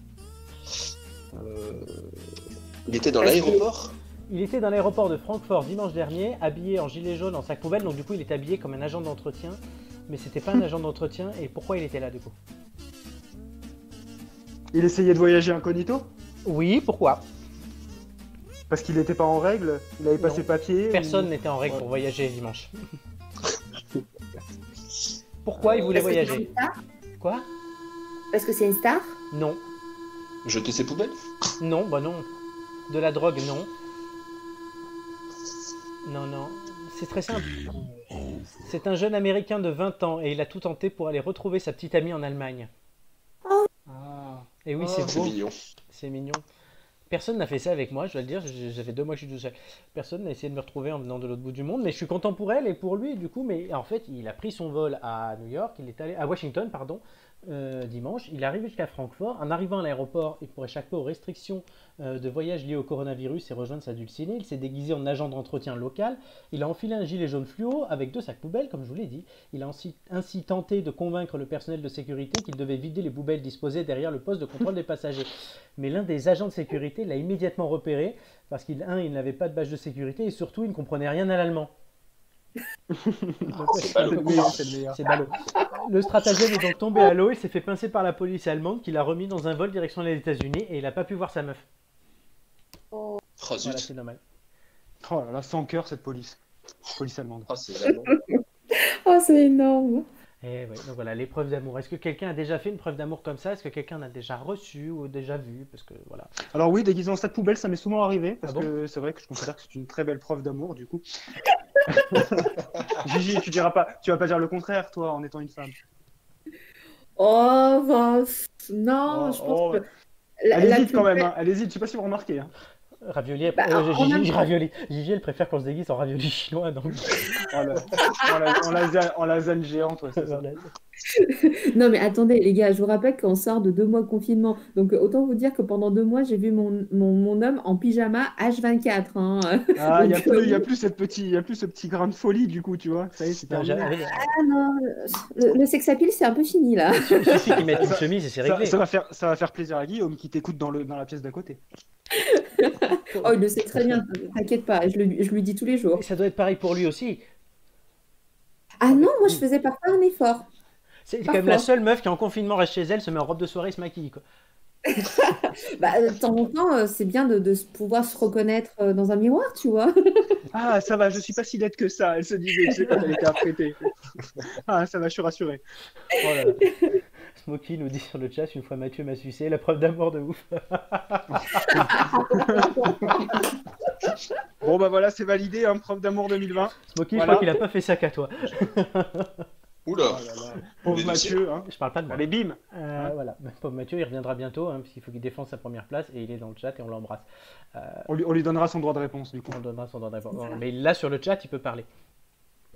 Il était dans Est-ce que- l'aéroport? Il était dans l'aéroport de Francfort dimanche dernier, habillé en gilet jaune, en sac poubelle, donc du coup il était habillé comme un agent d'entretien, mais c'était pas un agent d'entretien, et pourquoi il était là du coup? Il essayait de voyager incognito? Oui, pourquoi? Parce qu'il n'était pas en règle? Il avait pas Non. ses papiers? Personne ou- n'était en règle Ouais. pour voyager dimanche. Pourquoi il voulait Parce que c'est voyager? une star. Quoi? Parce que c'est une star. Non. Jeter ses poubelles? Non, bah non. De la drogue, non. Non, non. C'est très simple. C'est un jeune Américain de 20 ans et il a tout tenté pour aller retrouver sa petite amie en Allemagne. Ah. Et oui, Oh, c'est c'est beau. mignon. C'est mignon. Personne n'a fait ça avec moi, je dois le dire. J'avais 2 mois que je suis tout seul. Personne n'a essayé de me retrouver en venant de l'autre bout du monde. Mais je suis content pour elle et pour lui, du coup. Mais en fait, il a pris son vol à New York. Il est allé à Washington, pardon, dimanche. Il est arrivé jusqu'à Francfort. En arrivant à l'aéroport, et pour échapper aux restrictions de voyage liées au coronavirus et rejoindre sa dulcinée, il s'est déguisé en agent d'entretien local. Il a enfilé un gilet jaune fluo avec 2 sacs poubelles, comme je vous l'ai dit. Il a ainsi tenté de convaincre le personnel de sécurité qu'il devait vider les poubelles disposées derrière le poste de contrôle des passagers. Mais l'un des agents de sécurité l'a immédiatement repéré parce qu'il n'avait pas de badge de sécurité et surtout il ne comprenait rien à l'allemand. Donc, ouais, C'est pas C'est le meilleur, c'est le meilleur. c'est ballot. Le stratagème est donc tombé à l'eau, il s'est fait pincer par la police allemande qui l'a remis dans un vol direction les États-Unis et il n'a pas pu voir sa meuf. Oh Voilà, zut. c'est dommage. Oh là là, sans cœur cette police. Police allemande. Oh, c'est vraiment. Oh, c'est énorme. Et ouais, donc voilà, l'épreuve d'amour. Est-ce que quelqu'un a déjà fait une preuve d'amour comme ça? Est-ce que quelqu'un a déjà reçu ou déjà vu? Parce que voilà. Alors oui, déguisé en sac poubelle, ça m'est souvent arrivé, parce Ah bon que c'est vrai que je considère que c'est une très belle preuve d'amour, du coup. Gigi, tu vas pas dire le contraire, toi, en étant une femme. Oh, bah, non, Oh, je pense oh, que. Elle la hésite plus quand même, belle- hein. Elle hésite, je sais pas si vous remarquez. Hein. Ravioli, Bah, en même Gigi, temps- ravioli. Gigi, elle préfère qu'on se déguise en ravioli chinois. Donc... En lasagne géante, ouais, c'est ça. Voilà. Non, mais attendez, les gars, je vous rappelle qu'on sort de 2 mois de confinement. Donc, autant vous dire que pendant 2 mois, j'ai vu mon homme en pyjama H24. Hein. Ah, il y a Donc, plus ce petit grain de folie, du coup, tu vois. Ça y est, c'est Non, terminé. Ah non, le sex appeal, c'est un peu fini là. Il suffit qu'ils mettent une chemise et c'est réglé. Ça va faire plaisir à Guillaume qui t'écoute dans la pièce d'à côté. Oh, il le sait très bien, t'inquiète pas, je lui dis tous les jours. Et ça doit être pareil pour lui aussi. Ah non, moi je faisais parfois un effort. C'est quand Parfois. même la seule meuf qui en confinement reste chez elle, se met en robe de soirée et se maquille. Quoi. Bah, de temps en temps, c'est bien de pouvoir se reconnaître dans un miroir, tu vois. Ah, ça va, je suis pas si laide que ça. Elle se disait, tu sais, quand elle était apprêtée. Ah, ça va, je suis rassuré. Oh là là. Smokey nous dit sur le chat, une fois Mathieu m'a sucé, la preuve d'amour de ouf. Bon, bah voilà, c'est validé, hein, preuve d'amour 2020. Smokey, Voilà. je crois qu'il a pas fait ça qu'à toi. Oula. Oh là là. Pauvre Les dossiers. Mathieu, hein. Je parle pas de moi. Allez, bim. Voilà, pauvre Mathieu, il reviendra bientôt, hein, parce qu'il faut qu'il défende sa première place, et il est dans le chat et on l'embrasse. On lui donnera son droit de réponse, du coup. On donnera son droit de réponse. Mais là, sur le chat, il peut parler.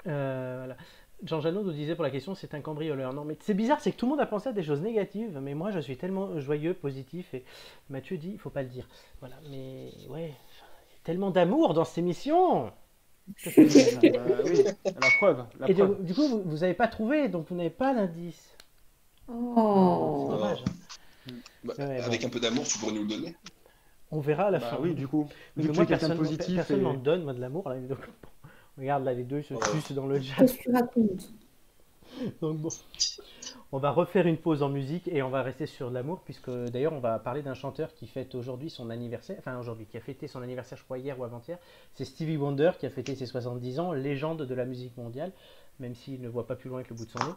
Voilà. Jean Janot nous disait pour la question, c'est un cambrioleur. Non, mais c'est bizarre, c'est que tout le monde a pensé à des choses négatives, mais moi, je suis tellement joyeux, positif, et Mathieu dit, il faut pas le dire. Voilà, mais ouais, il y a tellement d'amour dans cette émission. Oui, la preuve. Et du coup, vous n'avez pas trouvé, donc vous n'avez pas l'indice. C'est Oh. dommage. Bah, Ouais, bon. avec un peu d'amour, tu pourrais nous le donner. On verra à la Bah fin. oui, du coup. Mais Vu que tu moi, es quelqu'un de personne positif. m'en donne, moi, de l'amour. Là, donc, regarde, là, les deux, ils se Ouais. sucent dans le chat. Qu'est-ce que tu racontes? Donc bon, on va refaire une pause en musique et on va rester sur l'amour, puisque d'ailleurs on va parler d'un chanteur qui fête aujourd'hui son anniversaire, enfin aujourd'hui, qui a fêté son anniversaire, je crois, hier ou avant-hier. C'est Stevie Wonder qui a fêté ses 70 ans, légende de la musique mondiale, même s'il ne voit pas plus loin que le bout de son nez.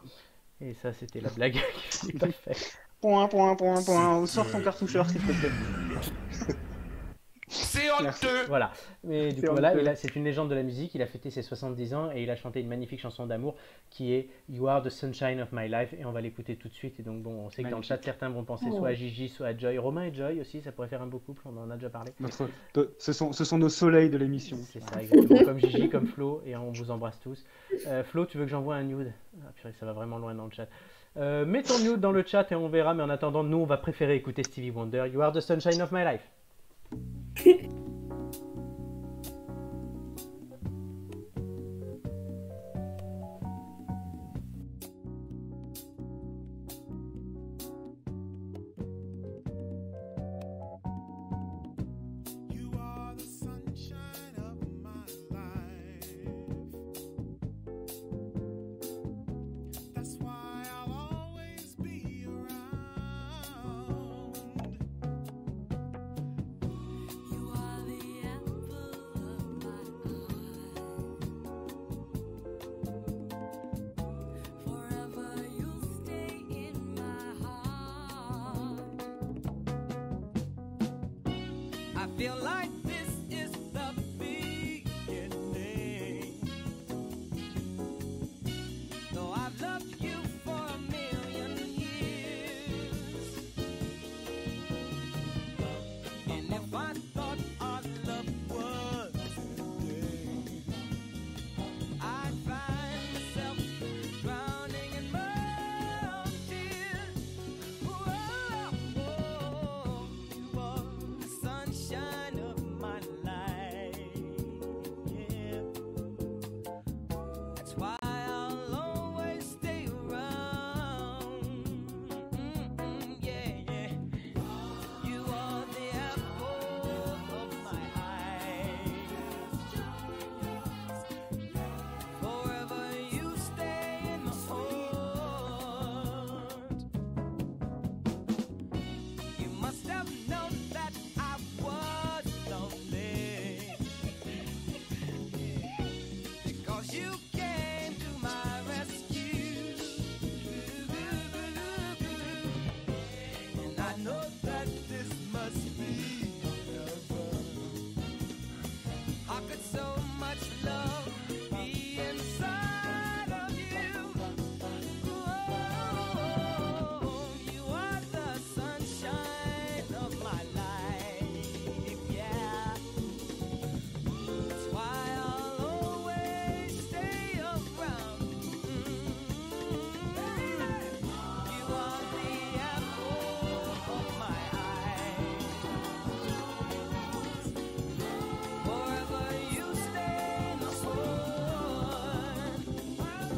Et ça, c'était la blague qu'il fallait pas faire. Point. Sors ton cartoucheur, s'il te plaît. C'est honteux. Voilà, mais du C'est coup voilà, honteux. c'est une légende de la musique, il a fêté ses 70 ans et il a chanté une magnifique chanson d'amour qui est You Are the Sunshine of My Life et on va l'écouter tout de suite. Et donc bon, on sait que dans le chat certains vont penser soit à Gigi, soit à Joy. Romain et Joy aussi, ça pourrait faire un beau couple, on en a déjà parlé. Ce sont nos soleils de l'émission. C'est ça, exactement, comme Gigi, comme Flo, et on vous embrasse tous. Flo, tu veux que j'envoie un nude? Ah purée, ça va vraiment loin dans le chat. Mets ton nude dans le chat et on verra, mais en attendant, nous on va préférer écouter Stevie Wonder, You Are the Sunshine of My Life. You are the sunshine of my life. That's why I'll always be around. You are the apple of my eye. Forever you'll stay in my heart. I feel like this is the beginning. Though I've loved you for a million years. And if I thought our love was ending, I'd find myself drowning in my own tears. Whoa, you are the sunshine of my life. Yeah. That's why I'll always stay around. Yeah. You are the apple of my eye. Forever you stay in my heart. You must have known that I was lonely, because you came to my rescue. And I know that this must be heaven. How could so much love be inside of you? Oh, you are the sunshine of my life, yeah. That's why I'll always stay around. You are the apple of my eye. Forever you stay in the heart.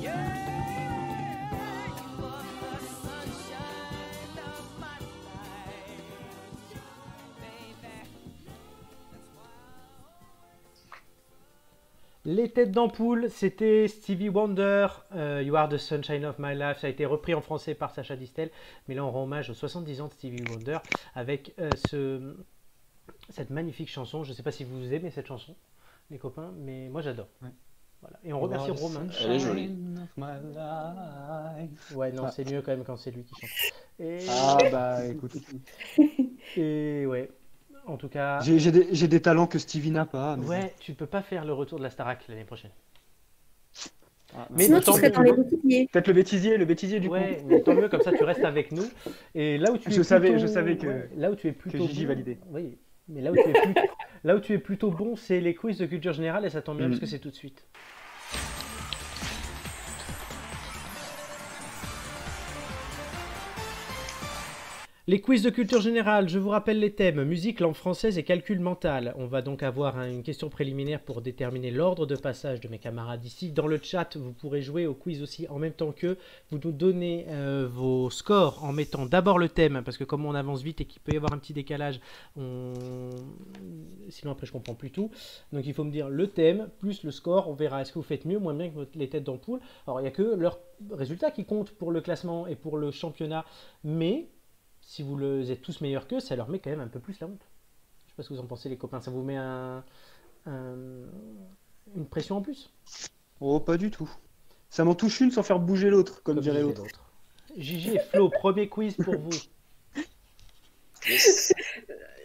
Yeah, you are the sunshine of my life, baby. That's why. Les têtes d'ampoule, c'était Stevie Wonder, You Are the Sunshine of My Life. Ça a été repris en français par Sacha Distel, mais là on rend hommage aux 70 ans de Stevie Wonder avec cette magnifique chanson. Je ne sais pas si vous aimez cette chanson, les copains, mais moi j'adore. Ouais. Voilà. Et on remercie Romain. Elle est jolie. Ouais, non, c'est mieux quand même quand c'est lui qui chante. Et, Ah bah écoute, et ouais, en tout cas, j'ai des talents que Stevie n'a pas. Mais ouais, tu peux pas faire le retour de la Starac l'année prochaine. Ah, Mais Sinon, tant tu serais mieux. dans les boucliers. peut-être le bêtisier du Ouais, mais tant mieux, comme ça tu restes avec nous. Et là où tu es Je savais plutôt- que- ouais, là où tu es plutôt Gigi bon- validait. Oui, mais là où tu es plutôt, là où tu es plutôt bon, c'est les quiz de culture générale et ça tombe bien Mm. parce que c'est tout de suite. Les quiz de culture générale, je vous rappelle les thèmes musique, langue française et calcul mental. On va donc avoir une question préliminaire pour déterminer l'ordre de passage de mes camarades ici. Dans le chat, vous pourrez jouer au quiz aussi en même temps qu'eux. Vous nous donnez vos scores en mettant d'abord le thème, parce que comme on avance vite et qu'il peut y avoir un petit décalage, sinon après je comprends plus tout. Donc il faut me dire le thème plus le score. On verra est-ce que vous faites mieux, moins bien que les têtes d'ampoule. Alors il n'y a que leurs résultats qui comptent pour le classement et pour le championnat, mais si vous êtes tous meilleurs qu'eux, ça leur met quand même un peu plus la honte. Je ne sais pas ce que vous en pensez, les copains. Ça vous met une pression en plus? Oh, pas du tout. Ça m'en touche une sans faire bouger l'autre, comme dirait disait l'autre. Gigi et Flo, premier quiz pour vous.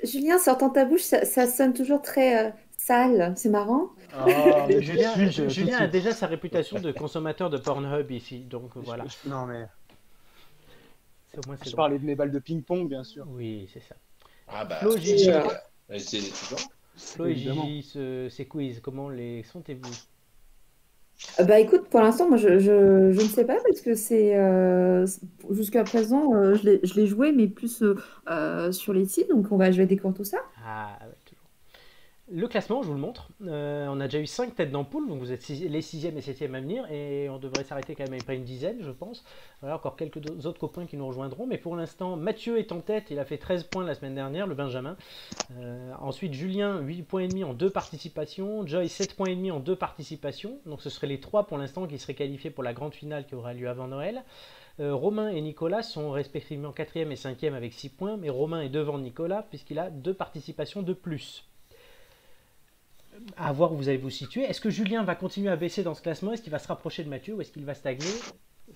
Julien, sortant ta bouche, ça sonne toujours très sale. C'est marrant. Ah, mais Julien a déjà sa réputation de consommateur de Pornhub ici, donc voilà. Non, mais Au moins, c'est je drôle. parlais de mes balles de ping-pong, bien sûr. Oui, c'est ça. Ah bah, Flo, Gigi. c'est toujours. Flo et Évidemment. Gigi, ces quiz, comment les sentez-vous? Bah écoute, pour l'instant, moi je ne sais pas parce que c'est jusqu'à présent je l'ai joué mais plus sur les sites donc je vais découvrir tout ça. Ah, ouais, toujours. Le classement, je vous le montre. On a déjà eu 5 têtes d'ampoule, donc vous êtes les 6e et 7e à venir, et on devrait s'arrêter quand même à près une dizaine, je pense. Voilà, encore quelques autres copains qui nous rejoindront, mais pour l'instant, Mathieu est en tête, il a fait 13 points la semaine dernière, le Benjamin. Ensuite, Julien, 8 points et demi en 2 participations, Joy, 7 points et demi en 2 participations, donc ce seraient les 3 pour l'instant qui seraient qualifiés pour la grande finale qui aura lieu avant Noël. Romain et Nicolas sont respectivement 4e et 5e avec 6 points, mais Romain est devant Nicolas puisqu'il a 2 participations de plus. À voir où vous allez vous situer. Est-ce que Julien va continuer à baisser dans ce classement? Est-ce qu'il va se rapprocher de Mathieu ou est-ce qu'il va stagner?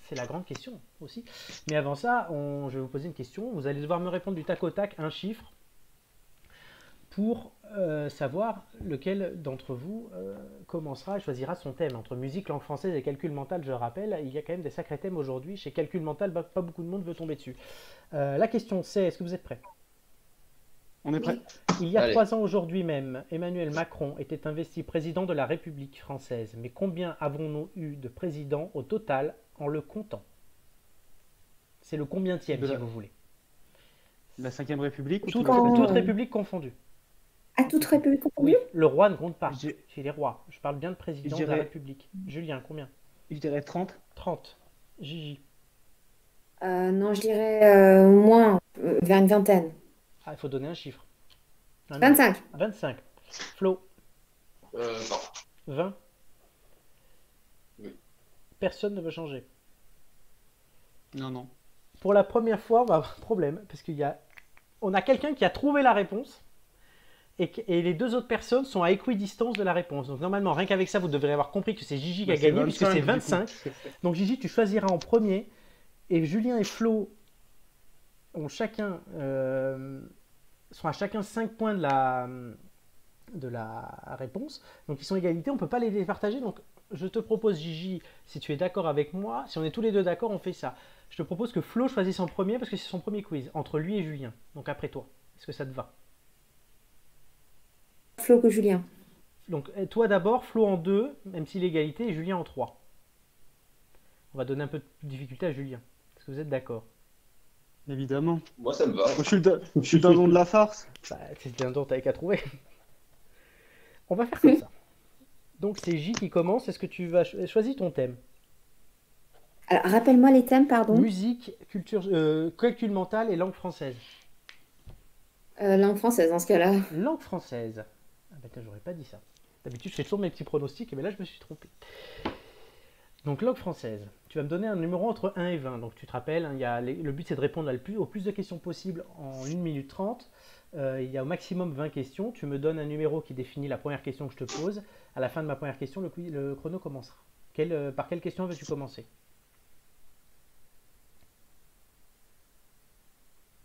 C'est la grande question aussi. Mais avant ça, je vais vous poser une question. Vous allez devoir me répondre du tac au tac un chiffre pour savoir lequel d'entre vous commencera et choisira son thème. Entre musique, langue française et calcul mental, je rappelle, il y a quand même des sacrés thèmes aujourd'hui. Chez calcul mental, pas beaucoup de monde veut tomber dessus. La question c'est, est-ce que vous êtes prêts? On est prêt. Il y a Allez. 3 ans aujourd'hui même, Emmanuel Macron était investi président de la République française. Mais combien avons-nous eu de présidents au total en le comptant? C'est le combientième, De si la- vous voulez. La 5ème République ou Toute, tout le reste? toute république confondue. À toute République confondue? Oui, le roi ne compte pas. Je- Chez les rois. Je parle bien de président Je de la dirais- République. Julien, combien? Je dirais 30. 30. Gigi. Non, je dirais moins, vers une vingtaine. Ah, il faut donner un chiffre. Un 25. 25. Flo, Non. 20. Oui. Personne ne veut changer. Non, non. Pour la première fois, on va avoir un problème, parce on a quelqu'un qui a trouvé la réponse, et les 2 autres personnes sont à équidistance de la réponse. Donc normalement, rien qu'avec ça, vous devriez avoir compris que c'est Gigi qui a Bah, c'est gagné, puisque c'est 25, 25. Donc Gigi, tu choisiras en premier, et Julien et Flo ont chacun, sont à chacun 5 points de la réponse. Donc ils sont égalité, on ne peut pas les départager. Donc je te propose, Gigi, si tu es d'accord avec moi, si on est tous les deux d'accord, on fait ça. Je te propose que Flo choisisse en premier parce que c'est son premier quiz, entre lui et Julien. Donc après toi, est-ce que ça te va? Flo que Julien. Donc toi d'abord, Flo en 2, même si l'égalité, et Julien en 3. On va donner un peu de difficulté à Julien. Est-ce que vous êtes d'accord? Évidemment. Moi, ça me va. Moi, je suis le dindon de la farce. Bah, c'est un don t'avais qu'à trouver. On va faire comme ça. Donc c'est J qui commence. Est-ce que tu vas choisir ton thème? Alors, rappelle-moi les thèmes, pardon. Musique, culture, calcul mental et langue française. Langue française dans ce cas-là. Langue française. Ah bah tiens, j'aurais pas dit ça. D'habitude, je fais toujours mes petits pronostics, mais là, je me suis trompé. Donc, langue française. Tu vas me donner un numéro entre 1 et 20. Donc, tu te rappelles, hein, le but, c'est de répondre au plus de questions possible en 1 minute 30. Il y a au maximum 20 questions. Tu me donnes un numéro qui définit la première question que je te pose. À la fin de ma première question, le chrono commencera. Par quelle question veux-tu commencer?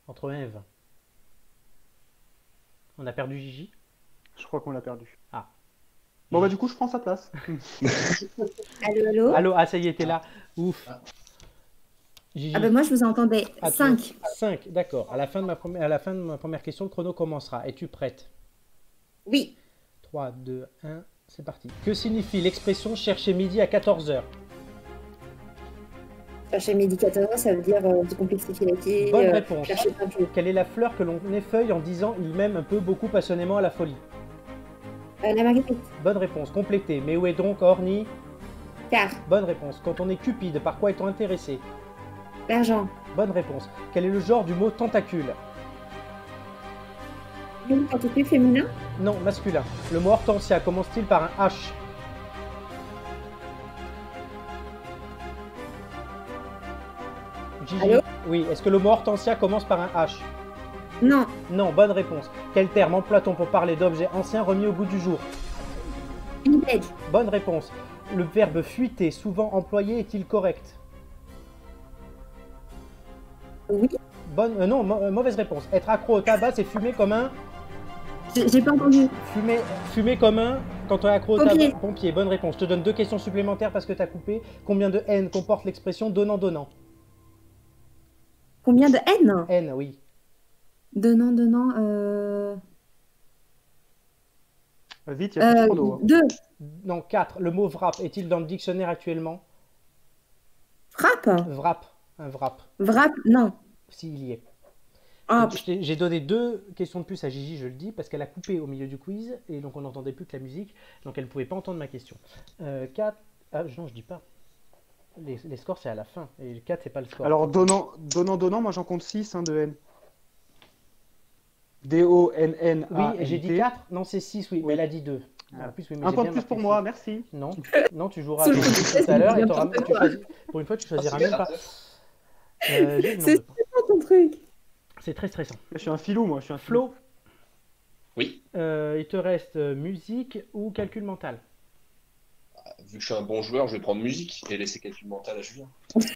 Entre 1 et 20. On a perdu Gigi? Je crois qu'on l'a perdu. Ah. Bon, bah, du coup, je prends sa place. Allô, allô? Allô, ah ça y est, t'es là. Ouf. Gigi. Ah ben moi je vous entendais. Ah, tu- 5. 5, d'accord. À la fin de ma première question, le chrono commencera. Es-tu prête? Oui. 3, 2, 1, c'est parti. Que signifie l'expression chercher midi à 14h? Chercher médicateur, ça veut dire décomplexifier la vie, Bonne réponse. chercher plein de choses. Quelle est la fleur que l'on effeuille en disant il m'aime un peu, beaucoup, passionnément à la folie? La marguerite, Bonne réponse. Complétée. Mais où est donc Orny? car, Bonne réponse. Quand on est cupide, par quoi est-on intéressé? l'argent, Bonne réponse. Quel est le genre du mot tentacule? une quantité féminin, Non, masculin. Le mot hortensia commence-t-il par un H? Gigi. Allô? Oui, est-ce que le mot hortensia commence par un H? non, Non, bonne réponse. Quel terme emploie-t-on pour parler d'objets anciens remis au goût du jour? vintage, Bonne réponse. Le verbe fuiter, souvent employé, est-il correct? oui, Non, mauvaise réponse. Être accro au tabac, c'est fumer comme un... j'ai pas entendu. Fumer comme un... Quand on est accro au Pompier. tabac... Pompier. Bonne réponse. Je te donne 2 questions supplémentaires parce que tu as coupé. Combien de haine comporte l'expression donnant-donnant? Combien de haine? Haine, oui. Donnant, Vite, il y a plus de chrono. Hein. 2, Non, 4. Le mot wrap est-il dans le dictionnaire actuellement? frappe, Wrap. Un wrap. wrap, non. Si, il y est. Ah, J'ai donné 2 questions de plus à Gigi, je le dis, parce qu'elle a coupé au milieu du quiz, et donc on n'entendait plus que la musique, donc elle ne pouvait pas entendre ma question. 4... Ah non, je dis pas. Les scores, c'est à la fin, et 4, c'est pas le score. Alors, donnant, moi j'en compte 6 de N. D-O-N-N-A-N-T. Oui, j'ai dit 4? Non, c'est 6, oui, mais elle a dit 2. Ah. En plus, oui, mais Un j'ai point de bien plus pour marqué moi, six. merci. Non, tu joueras tout à l'heure, et pour une fois, tu choisiras même pas. Non, c'est stressant ton truc. c'est très stressant. Je suis un filou, moi. Je suis un filou. Flo, Oui, il te reste musique ou calcul mental? vu que je suis un bon joueur, je vais prendre musique et laisser calcul mental à Julien.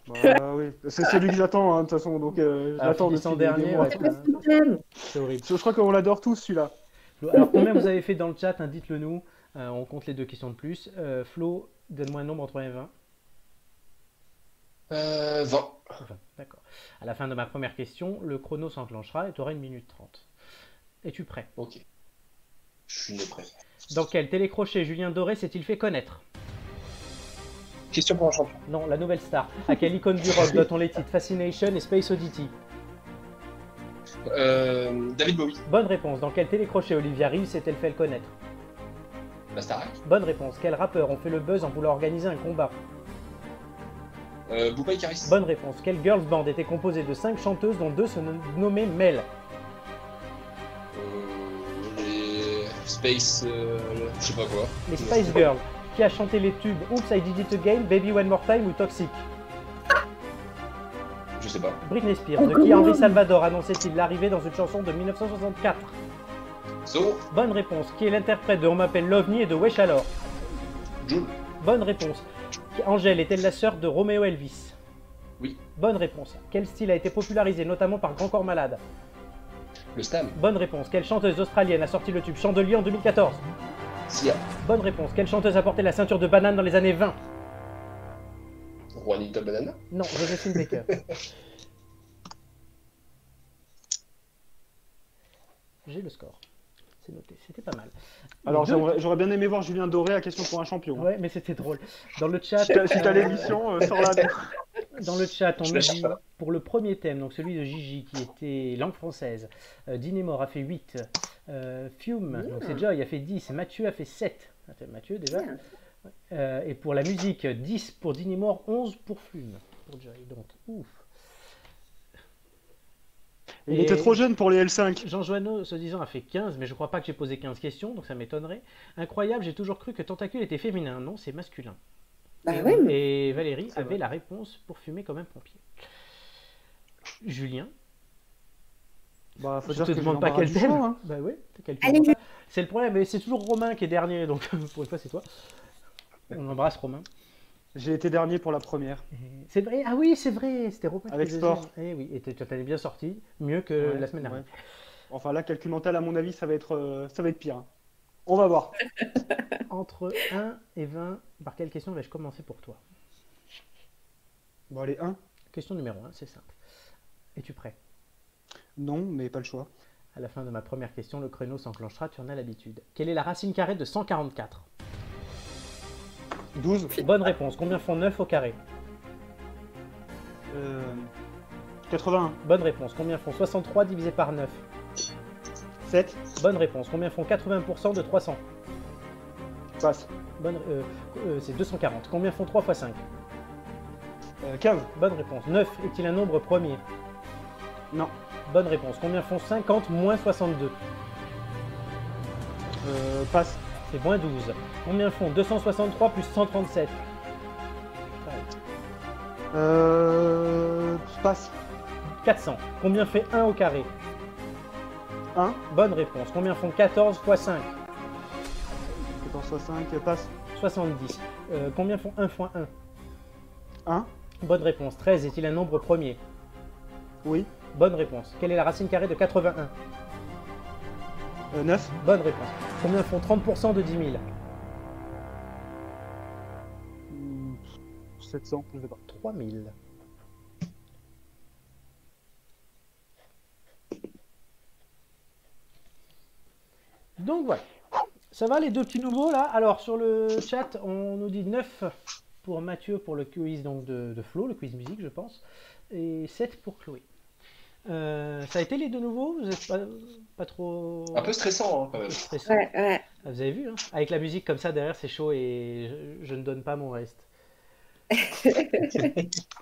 Bah, oui. C'est celui que j'attends, hein, de toute façon. Donc, j'attends Philippe en depuis des dernier, mois. ouais, C'est pas ce que t'aimes. c'est horrible. Je crois qu'on l'adore tous, celui-là. Alors, combien vous avez fait dans le chat, hein, dites-le nous. On compte les 2 questions de plus. Flo, donne-moi un nombre entre 1 et 20. 20. Enfin, d'accord. À la fin de ma première question, le chrono s'enclenchera et tu auras 1 minute 30. Es-tu prêt? Ok. Je suis né prêt. Dans quel télécrochet Julien Doré s'est-il fait connaître? Question pour un champion. Non, la nouvelle star. À quelle icône du rock doit-on les titres Fascination et Space Oddity? David Bowie. Bonne réponse. Dans quel télécrochet Olivia Reeves s'est-elle fait connaître? La Starac. Bonne réponse. Quels rappeurs ont fait le buzz en voulant organiser un combat? Booba et Caris. Bonne réponse. Quelle girls band était composée de 5 chanteuses dont 2 se nommaient Mel? Les Space. Je sais pas quoi. Les Spice Girls. Qui a chanté les tubes Oops, I Did It Again, Baby One More Time ou Toxic? Je sais pas. Britney Spears. De qui Henri Salvador annonçait-il l'arrivée dans une chanson de 1964? Zoro. Bonne réponse. Qui est l'interprète de On m'appelle l'OVNI et de Wesh alors? Jul. Bonne réponse. Angèle est-elle la sœur de Roméo Elvis? Oui. Bonne réponse. Quel style a été popularisé notamment par Grand Corps Malade? Le Stam. Bonne réponse. Quelle chanteuse australienne a sorti le tube Chandelier en 2014? Sia. Bonne réponse. Quelle chanteuse a porté la ceinture de banane dans les années 20? Juanita Banana. Non, Joséphine Baker. J'ai le score. C'est noté. C'était pas mal. Alors, Les deux- j'aurais bien aimé voir Julien Doré à question pour un champion. Ouais, mais c'était drôle. Dans le chat, Si t'as l'émission, sors-la. dans le chat, on Je nous la dit cherche pas. pour le premier thème, donc celui de Gigi qui était langue française, Dinémor a fait 8, Fiume, donc c'est Joy, a fait 10, Mathieu a fait 7. Mathieu déjà. Et pour la musique, 10 pour Dinémor, 11 pour Flume. Pour Joy, donc ouf. Il Et était trop jeune pour les L5. Jean Joanneau, se disant, a fait 15, mais je crois pas que j'ai posé 15 questions, donc ça m'étonnerait. Incroyable, j'ai toujours cru que Tentacule était féminin. Non, c'est masculin. Bah oui, mais Et Valérie C'est avait vrai. la réponse pour fumer comme un pompier. Julien, Bah, faut je dire te que demande j'ai pas quel l'embarras du thème. choix, hein. Bah oui, Allez, c'est le problème, mais c'est toujours Romain qui est dernier, donc pour une fois c'est toi. On embrasse Romain. J'ai été dernier pour la première. C'est vrai, ah oui, c'est vrai, c'était Romain. qui Avec était sport. deuxième. Eh oui, et tu t'en es bien sorti, mieux que Ouais, la semaine dernière. ouais. Enfin, là, calcul mental, à mon avis, ça va être pire. Hein. On va voir. Entre 1 et 20, par quelle question vais-je commencer pour toi? Bon, allez, 1. Question numéro 1, c'est simple. Es-tu prêt? Non, mais pas le choix. À la fin de ma première question, le chrono s'enclenchera, tu en as l'habitude. Quelle est la racine carrée de 144? 12. Bonne réponse. Combien font 9 au carré? 81. Bonne réponse. Combien font 63 divisé par 9? 7. Bonne réponse. Combien font 80% de 300? Passe. C'est 240. Combien font 3 x 5? 15. Bonne réponse. 9 est-il un nombre premier? Non. Bonne réponse. Combien font 50 moins 62? Passe. C'est moins 12. Combien font 263 plus 137? Passe. 400. Combien fait 1 au carré? 1. Bonne réponse. Combien font 14 x 5? 14 x 5, passe. 70. Combien font 1 x 1? 1. Bonne réponse. 13 est-il un nombre premier? Oui. Bonne réponse. Quelle est la racine carrée de 81? 9. Bonne réponse. Combien font 30% de 10 000? 700, je sais pas. 3000. Donc voilà. Ça va les deux petits nouveaux là? Alors sur le chat, on nous dit 9 pour Mathieu pour le quiz donc de Flo, le quiz musique je pense, et 7 pour Chloé. Ça a été les deux nouveaux? Vous êtes pas trop... Un peu stressant, hein, quand même. stressant. Ouais, ouais. Ah, vous avez vu, hein, avec la musique comme ça derrière, c'est chaud et je ne donne pas mon reste.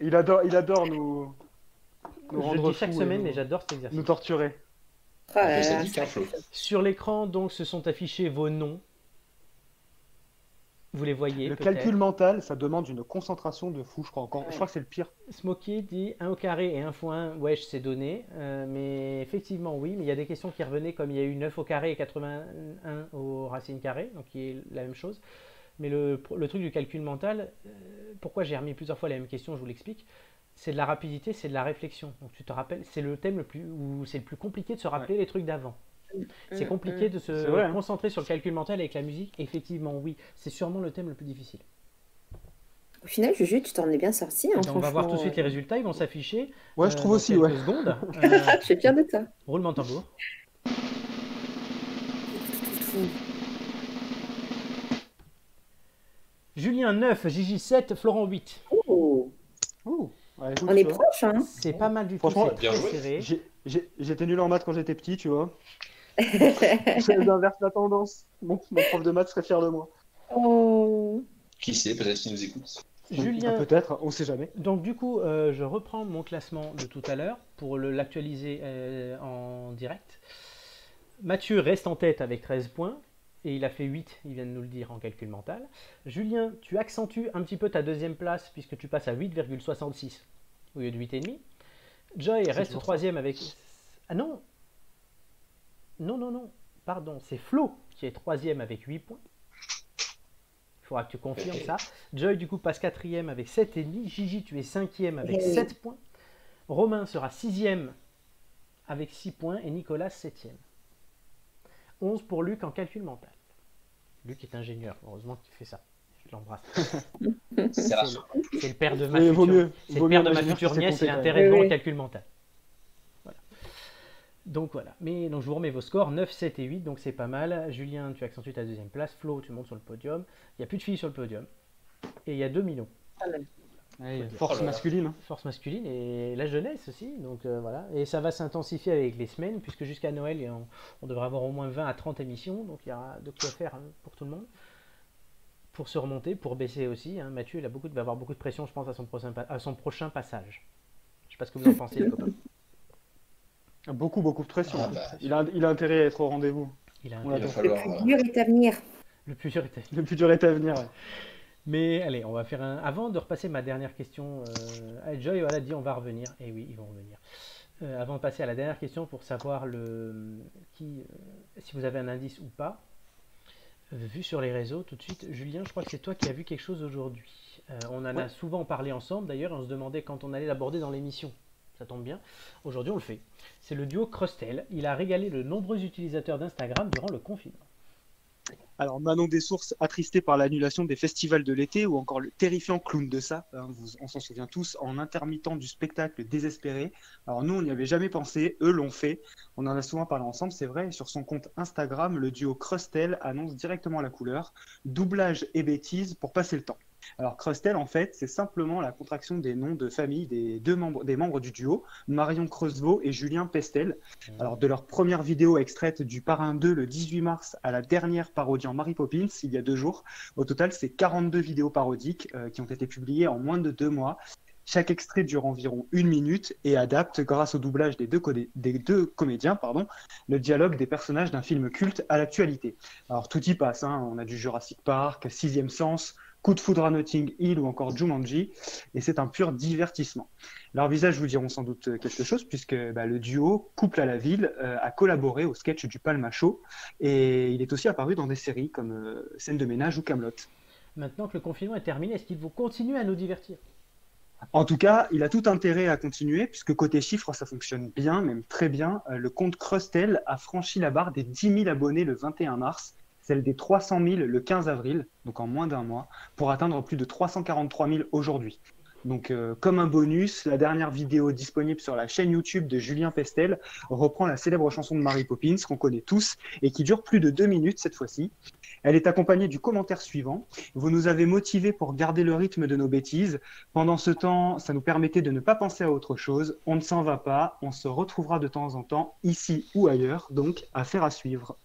Il adore nous Je le rendre dis chaque fous et semaine, nous- mais j'adore cet exercice. nous torturer. Oh là C'est là, sadique, hein, Flo. Sur l'écran, donc, se sont affichés vos noms. Vous les voyez Le peut-être. calcul mental, ça demande une concentration de fou, je crois encore. Je crois que c'est le pire. Smokey dit 1 au carré et 1 fois 1, wesh, c'est donné. Mais effectivement, oui, mais il y a des questions qui revenaient, comme il y a eu 9 au carré et 81 au racine carré, donc qui est la même chose. Mais le truc du calcul mental, pourquoi j'ai remis plusieurs fois la même question, je vous l'explique. C'est de la rapidité, c'est de la réflexion. Donc tu te rappelles, c'est le thème où c'est le plus compliqué de se rappeler les trucs d'avant. C'est compliqué de se C'est vrai, hein. concentrer sur le calcul mental avec la musique. Effectivement, oui, c'est sûrement le thème le plus difficile. Au final, Juju, tu t'en es bien sorti, hein, Et on va voir tout de franchement. suite les résultats, ils vont s'afficher. Ouais, je trouve dans aussi, quelques ouais. secondes. Je suis fière de toi. Roulement de tambour. Julien 9, Gigi 7, Florent 8. Oh, Ouh. Ouais, écoute, on est tu vois, proche, hein. C'est pas mal du tout, Franchement, c'est bien très joué. serré. J'étais nul en maths quand j'étais petit, tu vois. J'inverse la tendance. Mon prof de maths serait fier de moi. Oh. Qui sait, peut-être qu'il nous écoute. Julien, Peut-être, on sait jamais. donc du coup, je reprends mon classement de tout à l'heure pour l'actualiser en direct. Mathieu reste en tête avec 13 points et il a fait 8, il vient de nous le dire en calcul mental. Julien, tu accentues un petit peu ta deuxième place puisque tu passes à 8,66 au lieu de 8,5. Joy reste toujours troisième avec... Ah non. Non, pardon, c'est Flo qui est troisième avec 8 points. Il faudra que tu confirmes ça. Joy, du coup, passe quatrième avec 7,5. Gigi, tu es cinquième avec 7 points. Romain sera sixième avec 6 points. Et Nicolas, septième. 11 pour Luc en calcul mental. Luc est ingénieur. Heureusement qu'il fait ça. Je l'embrasse. C'est rare. C'est le père de ma Oui, future, vaut mieux. c'est le Vaut père mieux de ma ingénieur future qui sait nièce. compter Il a quand intérêt même. de Oui, bon en oui. calcul mental. Donc voilà. Mais donc je vous remets vos scores 9, 7 et 8. Donc c'est pas mal. Julien, tu accentues ta deuxième place. Flo, tu montes sur le podium. Il n'y a plus de filles sur le podium. Et il y a 2 millions. Ouais, Oh force là là. masculine. Hein. Force masculine et la jeunesse aussi. Donc voilà. Et ça va s'intensifier avec les semaines, puisque jusqu'à Noël, on devrait avoir au moins 20 à 30 émissions. Donc il y aura de quoi faire pour tout le monde. Pour se remonter, pour baisser aussi. Hein. Mathieu, il va avoir beaucoup de pression, je pense, à son prochain passage. Je sais pas ce que vous en pensez, les copains. Beaucoup de pression. Ah bah. Il a intérêt à être au rendez-vous. Il a un On l'a Il va Attends. Le falloir. plus dur est à venir. le plus dur était. Le plus dur est à venir. Ouais. Mais allez, on va faire un. Avant de repasser ma dernière question, Joy voilà, dit on va revenir. Et oui, ils vont revenir. Avant de passer à la dernière question pour savoir si vous avez un indice ou pas, vu sur les réseaux tout de suite, Julien, je crois que c'est toi qui as vu quelque chose aujourd'hui. On en a souvent parlé ensemble d'ailleurs, et on se demandait quand on allait l'aborder dans l'émission. Ça tombe bien. Aujourd'hui, on le fait. C'est le duo Crustel. Il a régalé de nombreux utilisateurs d'Instagram durant le confinement. Alors, Manon Dessources, attristé par l'annulation des festivals de l'été, ou encore le terrifiant clown de ça, hein, on s'en souvient tous, en intermittent du spectacle désespéré. Alors nous, on n'y avait jamais pensé, eux l'ont fait. On en a souvent parlé ensemble, c'est vrai. Sur son compte Instagram, le duo Crustel annonce directement la couleur, doublage et bêtises pour passer le temps. Alors Crustel, en fait, c'est simplement la contraction des noms de famille des membres du duo, Marion Creusevaux et Julien Pestel. Alors de leur première vidéo extraite du Parrain 2 le 18 mars à la dernière parodiant Mary Poppins, il y a 2 jours, au total, c'est 42 vidéos parodiques qui ont été publiées en moins de 2 mois. Chaque extrait dure environ 1 minute et adapte, grâce au doublage des deux comédiens, le dialogue des personnages d'un film culte à l'actualité. Alors tout y passe, hein. On a du Jurassic Park, Sixième Sens, Coup de foudre à Notting Hill ou encore Jumanji, et c'est un pur divertissement. Leurs visages vous diront sans doute quelque chose, puisque le duo Couple à la ville a collaboré au sketch du Palma Show, et il est aussi apparu dans des séries comme Scène de ménage ou Kaamelott. Maintenant que le confinement est terminé, est-ce qu'il vous continue à nous divertir? En tout cas, il a tout intérêt à continuer, puisque côté chiffres, ça fonctionne bien, même très bien. Le compte Crustel a franchi la barre des 10 000 abonnés le 21 mars, celle des 300 000 le 15 avril, donc en moins d'un mois, pour atteindre plus de 343 000 aujourd'hui. Donc, comme un bonus, la dernière vidéo disponible sur la chaîne YouTube de Julien Pestel reprend la célèbre chanson de Mary Poppins qu'on connaît tous et qui dure plus de 2 minutes cette fois-ci. Elle est accompagnée du commentaire suivant. Vous nous avez motivés pour garder le rythme de nos bêtises. Pendant ce temps, ça nous permettait de ne pas penser à autre chose. On ne s'en va pas. On se retrouvera de temps en temps, ici ou ailleurs. Donc, affaire à suivre.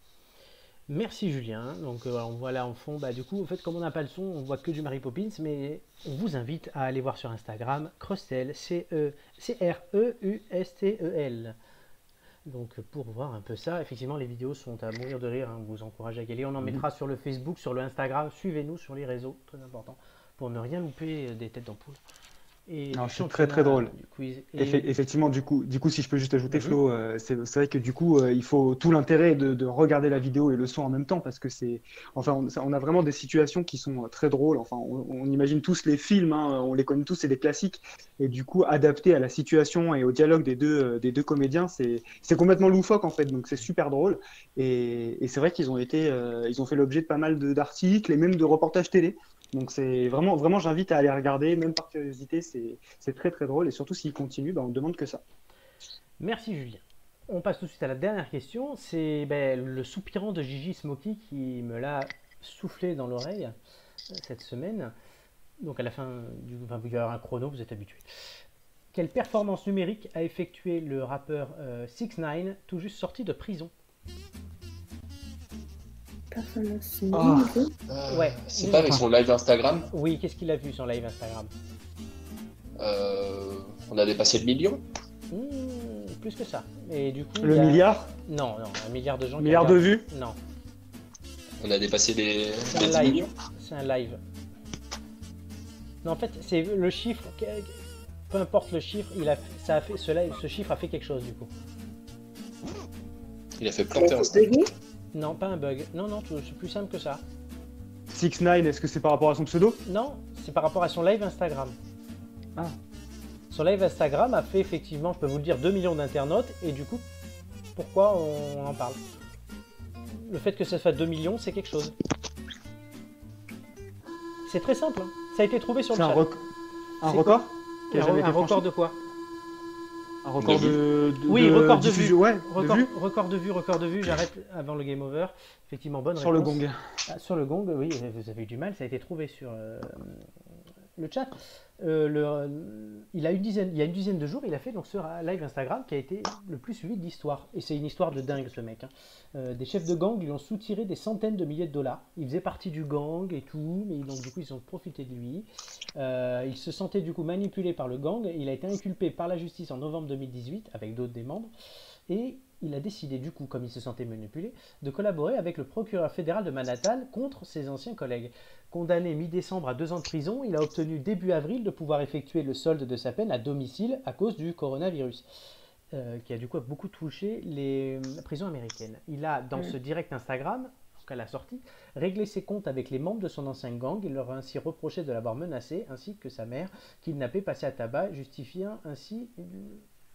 Merci Julien. Donc on voit là en fond, du coup, en fait, comme on n'a pas le son, on voit que du Mary Poppins, mais on vous invite à aller voir sur Instagram Crustel, C-R-E-U-S-T-E-L. Donc pour voir un peu ça, effectivement les vidéos sont à mourir de rire, hein, on vous encourage à y aller. On en mettra sur le Facebook, sur le Instagram, suivez-nous sur les réseaux, très important, pour ne rien louper des têtes d'ampoule. Et c'est très très drôle. Du quiz. Effectivement, du coup, si je peux juste ajouter, Flo, c'est vrai que du coup, il faut tout l'intérêt de regarder la vidéo et le son en même temps, parce que on a vraiment des situations qui sont très drôles. Enfin, on imagine tous les films, hein, on les connaît tous, c'est des classiques, et du coup, adapté à la situation et au dialogue des deux comédiens, c'est complètement loufoque en fait, donc c'est super drôle. Et c'est vrai qu'ils ont ils ont fait l'objet de pas mal d'articles et même de reportages télé. Donc c'est vraiment, j'invite à aller regarder, même par curiosité, c'est très très drôle, et surtout s'il continue, on ne demande que ça. Merci Julien. On passe tout de suite à la dernière question, c'est le soupirant de Gigi Smoky qui me l'a soufflé dans l'oreille cette semaine. Donc à la fin, il va y avoir un chrono, vous êtes habitués. Quelle performance numérique a effectué le rappeur 6ix9ine tout juste sorti de prison? Performance Ouais. C'est pas avec son live Instagram? Oui, qu'est-ce qu'il a vu sur live Instagram? On a dépassé le million? Plus que ça. Et du coup, le milliard? Non, 1 milliard de gens. Milliard de vues? Non. On a dépassé les 10 live. millions? C'est un live. Non, en fait, c'est le chiffre. Peu importe le chiffre, ce chiffre a fait quelque chose du coup. Il a fait planter un steak. Non, pas un bug. Non, c'est plus simple que ça. 6ix9ine, est-ce que c'est par rapport à son pseudo? Non, c'est par rapport à son live Instagram. Ah. Son live Instagram a fait effectivement, je peux vous le dire, 2 millions d'internautes, et du coup, pourquoi on en parle? Le fait que ça fasse 2 millions, c'est quelque chose. C'est très simple, hein. Ça a été trouvé sur le chat. Un record? Un record de quoi? Un record de oui, record de diffusion, vue. Ouais, record de vue, j'arrête avant le game over. Effectivement, bonne sur réponse. Le gong. Sur le gong, oui, vous avez eu du mal, ça a été trouvé sur le chat. Il y a une dizaine de jours, il a fait donc ce live Instagram qui a été le plus suivi de l'histoire. Et c'est une histoire de dingue ce mec. Hein. Des chefs de gang lui ont soutiré des centaines de milliers de dollars. Il faisait partie du gang et tout, mais donc du coup ils ont profité de lui. Il se sentait du coup manipulé par le gang. Il a été inculpé par la justice en novembre 2018 avec d'autres des membres. Et il a décidé du coup, comme il se sentait manipulé, de collaborer avec le procureur fédéral de Manhattan contre ses anciens collègues. Condamné mi-décembre à 2 ans de prison, il a obtenu début avril de pouvoir effectuer le solde de sa peine à domicile à cause du coronavirus, qui a du coup beaucoup touché les prisons américaines. Il a, dans ce direct Instagram, donc à la sortie, réglé ses comptes avec les membres de son ancien gang. Il leur a ainsi reproché de l'avoir menacé, ainsi que sa mère, kidnappée, passée à tabac, justifiant ainsi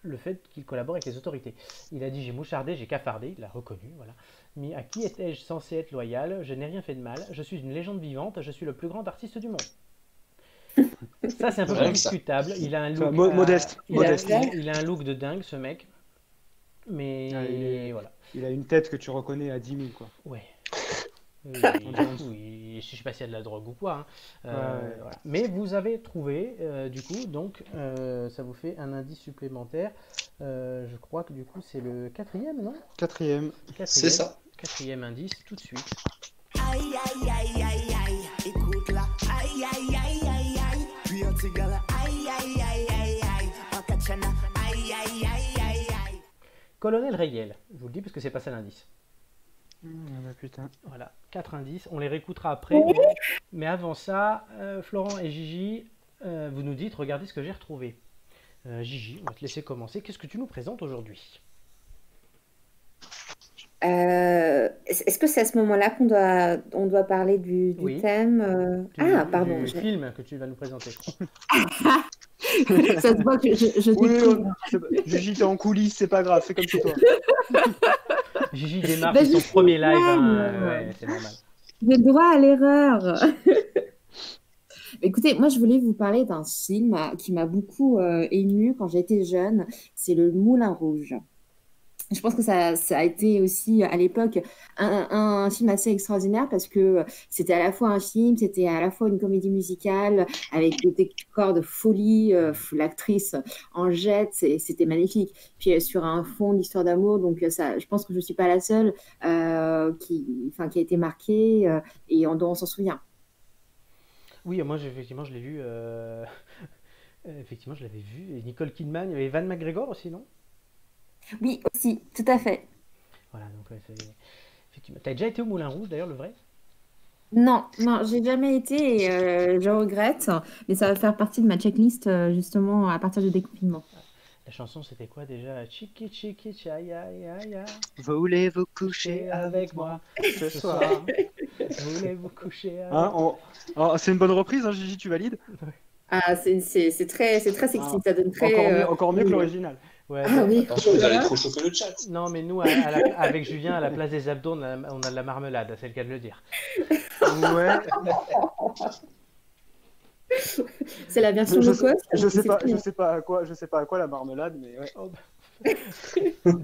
le fait qu'il collabore avec les autorités. Il a dit « j'ai mouchardé, j'ai cafardé », il l'a reconnu, voilà. Mais à qui étais-je censé être loyal? Je n'ai rien fait de mal, je suis une légende vivante, je suis le plus grand artiste du monde. Ça c'est un peu plus discutable, il a un look... modeste. Il a un look de dingue ce mec, mais voilà. Il a une tête que tu reconnais à 10 000 quoi. Ouais. Oui, oui, je sais pas s'il y a de la drogue ou quoi, hein. Ouais. Voilà. Mais vous avez trouvé, du coup, donc ça vous fait un indice supplémentaire. Je crois que du coup c'est le quatrième, non? Quatrième. C'est ça. Quatrième indice, tout de suite. Aïe aïe aïe aïe aïe, écoute là, aïe aïe aïe aïe aïe, puis on te gala, aïe aïe aïe aïe aïe, en Kachana, aïe aïe aïe aïe aïe. Colonel Rayel, je vous le dis parce que c'est pas ça l'indice. Bah putain. Voilà, 4 indices, on les réécoutera après. Mais avant ça, Florent et Gigi, vous nous dites, regardez ce que j'ai retrouvé. Gigi, on va te laisser commencer. Qu'est-ce que tu nous présentes aujourd'hui? Est-ce que c'est à ce moment-là on doit parler du Oui. thème pardon. Du film que tu vas nous présenter. Ça se voit que je Oui, découvre. Gigi, t'es en coulisses, c'est pas grave, fais comme chez toi. Gigi démarre Bah, c'est son je premier live, hein, comprends. ouais, c'est normal. J'ai le droit à l'erreur. Écoutez, moi je voulais vous parler d'un film qui m'a beaucoup ému quand j'étais jeune. C'est Le Moulin Rouge. Je pense que ça a été aussi à l'époque un film assez extraordinaire parce que c'était à la fois un film, c'était à la fois une comédie musicale avec des décors de folie, l'actrice en jette, c'était magnifique. Puis sur un fond d'histoire d'amour, donc ça, je pense que je ne suis pas la seule qui a été marquée et dont on s'en souvient. Oui, moi effectivement je l'ai vu. Effectivement, je l'avais vu. Et Nicole Kidman, il y avait Evan McGregor aussi, non? Oui, aussi, tout à fait. Voilà, donc effectivement. T'as déjà été au Moulin Rouge d'ailleurs, le vrai? Non, j'ai jamais été et je regrette, mais ça va faire partie de ma checklist justement à partir du déconfinement. La chanson c'était quoi déjà? Chiki chiki chaya ya ya. Voulez-vous coucher Avec moi ce soir? Voulez-vous coucher avec Hein, c'est une bonne reprise, hein, Gigi, tu valides? Ah, c'est très sexy, ça donne très. Encore mieux que l'original. Ouais, Ah oui, Attention, vous allez voilà. trop chauffer le chat. non, mais nous, avec Julien, à la place des abdos, on a de la marmelade, c'est le cas de le dire. Ouais. C'est la version Je low cost. Je sais c'est pas, très je bien. sais pas à quoi la marmelade, mais ouais. Oh, bah.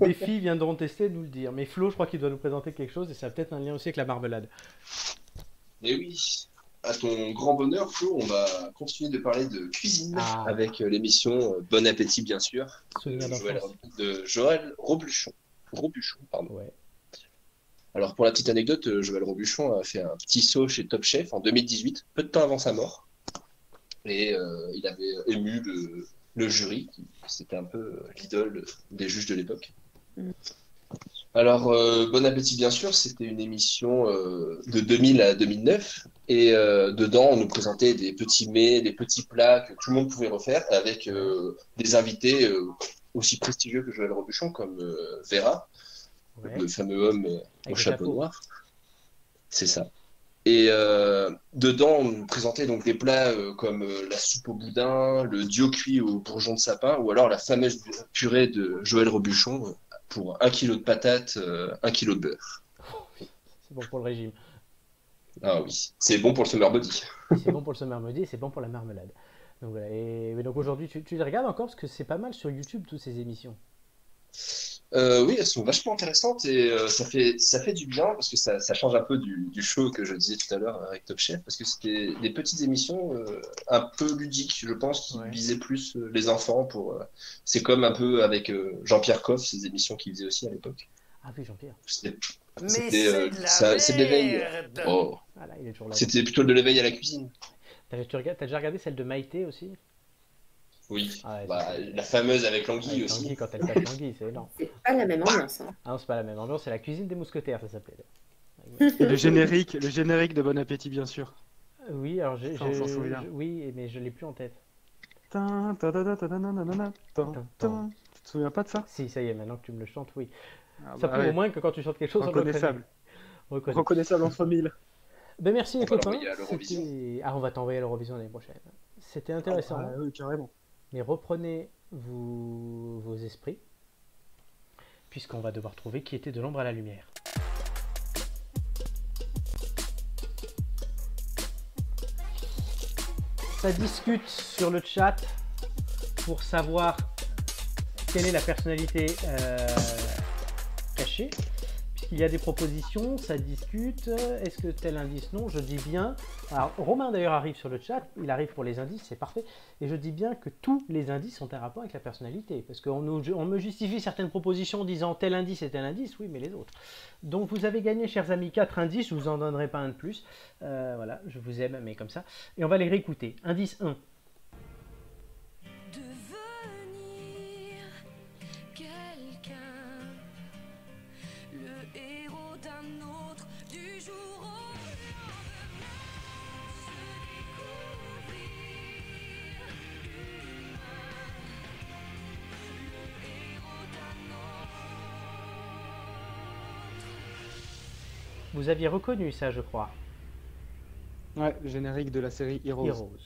Des filles viendront tester de nous le dire. Mais Flo, je crois qu'il doit nous présenter quelque chose et ça a peut-être un lien aussi avec la marmelade. Et oui, à ton grand bonheur, Flo, on va continuer de parler de cuisine Ah. avec l'émission Bon Appétit, bien sûr, Souvenir d'enfance. de Joël Robuchon. Pardon. Ouais. Alors, pour la petite anecdote, Joël Robuchon a fait un petit saut chez Top Chef en 2018, peu de temps avant sa mort. Et il avait ému le jury, c'était un peu l'idole des juges de l'époque. Alors, Bon Appétit, bien sûr, c'était une émission de 2000 à 2009. Et dedans, on nous présentait des petits mets, des petits plats que tout le monde pouvait refaire avec des invités aussi prestigieux que Joël Robuchon, comme Vera, Ouais. le fameux homme au le chapeau chapeau. noir. C'est ça. Et dedans, on nous présentait donc des plats comme la soupe au boudin, le dio cuit au bourgeon de sapin, ou alors la fameuse purée de Joël Robuchon pour 1 kilo de patates, 1 kilo de beurre. C'est bon pour le régime. Ah oui, c'est bon pour le summer body. C'est bon pour le summer body et c'est bon pour la marmelade. Donc voilà. Mais donc aujourd'hui, tu les regardes encore parce que c'est pas mal sur YouTube toutes ces émissions. Oui, elles sont vachement intéressantes et ça fait du bien parce que ça change un peu du show que je disais tout à l'heure avec Top Chef parce que c'était des petites émissions un peu ludiques, je pense, qui Ouais. visaient plus les enfants c'est comme un peu avec Jean-Pierre Coff, ces émissions qu'il faisait aussi à l'époque. Ah oui, Jean-Pierre. C'était Mais C'était, c'est de la c'est de l'éveil. merde. Oh, Ah là, il est toujours là. c'était plutôt de l'éveil à la cuisine. T'as déjà regardé celle de Maïté aussi? Oui. Ah ouais, Bah, c'est- la fameuse avec l'anguille Avec aussi. Tanguy, quand elle tape Tanguy, c'est énorme. C'est pas la même ambiance. Hein. Ah non, c'est pas la même ambiance, c'est la cuisine des mousquetaires, ça s'appelait. Et le générique de Bon Appétit, bien sûr. Oui, alors Ça, on s'en souvient. oui, mais je l'ai plus en tête. Tin, ta, ta, ta, ta, na, na, na, na, tin, tin. Tu te souviens pas de ça? Si, ça y est, maintenant que tu me le chantes, oui. Ah Ça bah prouve ouais. au moins que quand tu chantes quelque chose, on le Reconnaissable. reconnaît. Reconnaissable entre mille. Ben merci les On va copains. l'envoyer à l'Eurovision. Ah, on va t'envoyer à l'Eurovision l'année prochaine. C'était intéressant, Ah, oui, carrément. mais reprenez vos esprits, puisqu'on va devoir trouver qui était de l'ombre à la lumière. Ça discute sur le chat pour savoir quelle est la personnalité cachée, puisqu'il qu'il y a des propositions, ça discute. Est-ce que tel indice? Non, je dis bien. Alors, Romain d'ailleurs arrive sur le chat, il arrive pour les indices, c'est parfait. Et je dis bien que tous les indices ont un rapport avec la personnalité. Parce qu'on on me justifie certaines propositions en disant tel indice et tel indice, oui, mais les autres. Donc vous avez gagné, chers amis, 4 indices, je vous en donnerai pas un de plus. Voilà, je vous aime, mais comme ça. Et on va les réécouter. Indice 1. Devenir quelqu'un, le héros d'un autre, du jour au lendemain, se découvrir humain, le héros d'un autre. Vous aviez reconnu ça, je crois. Ouais, le générique de la série Heroes. Heroes.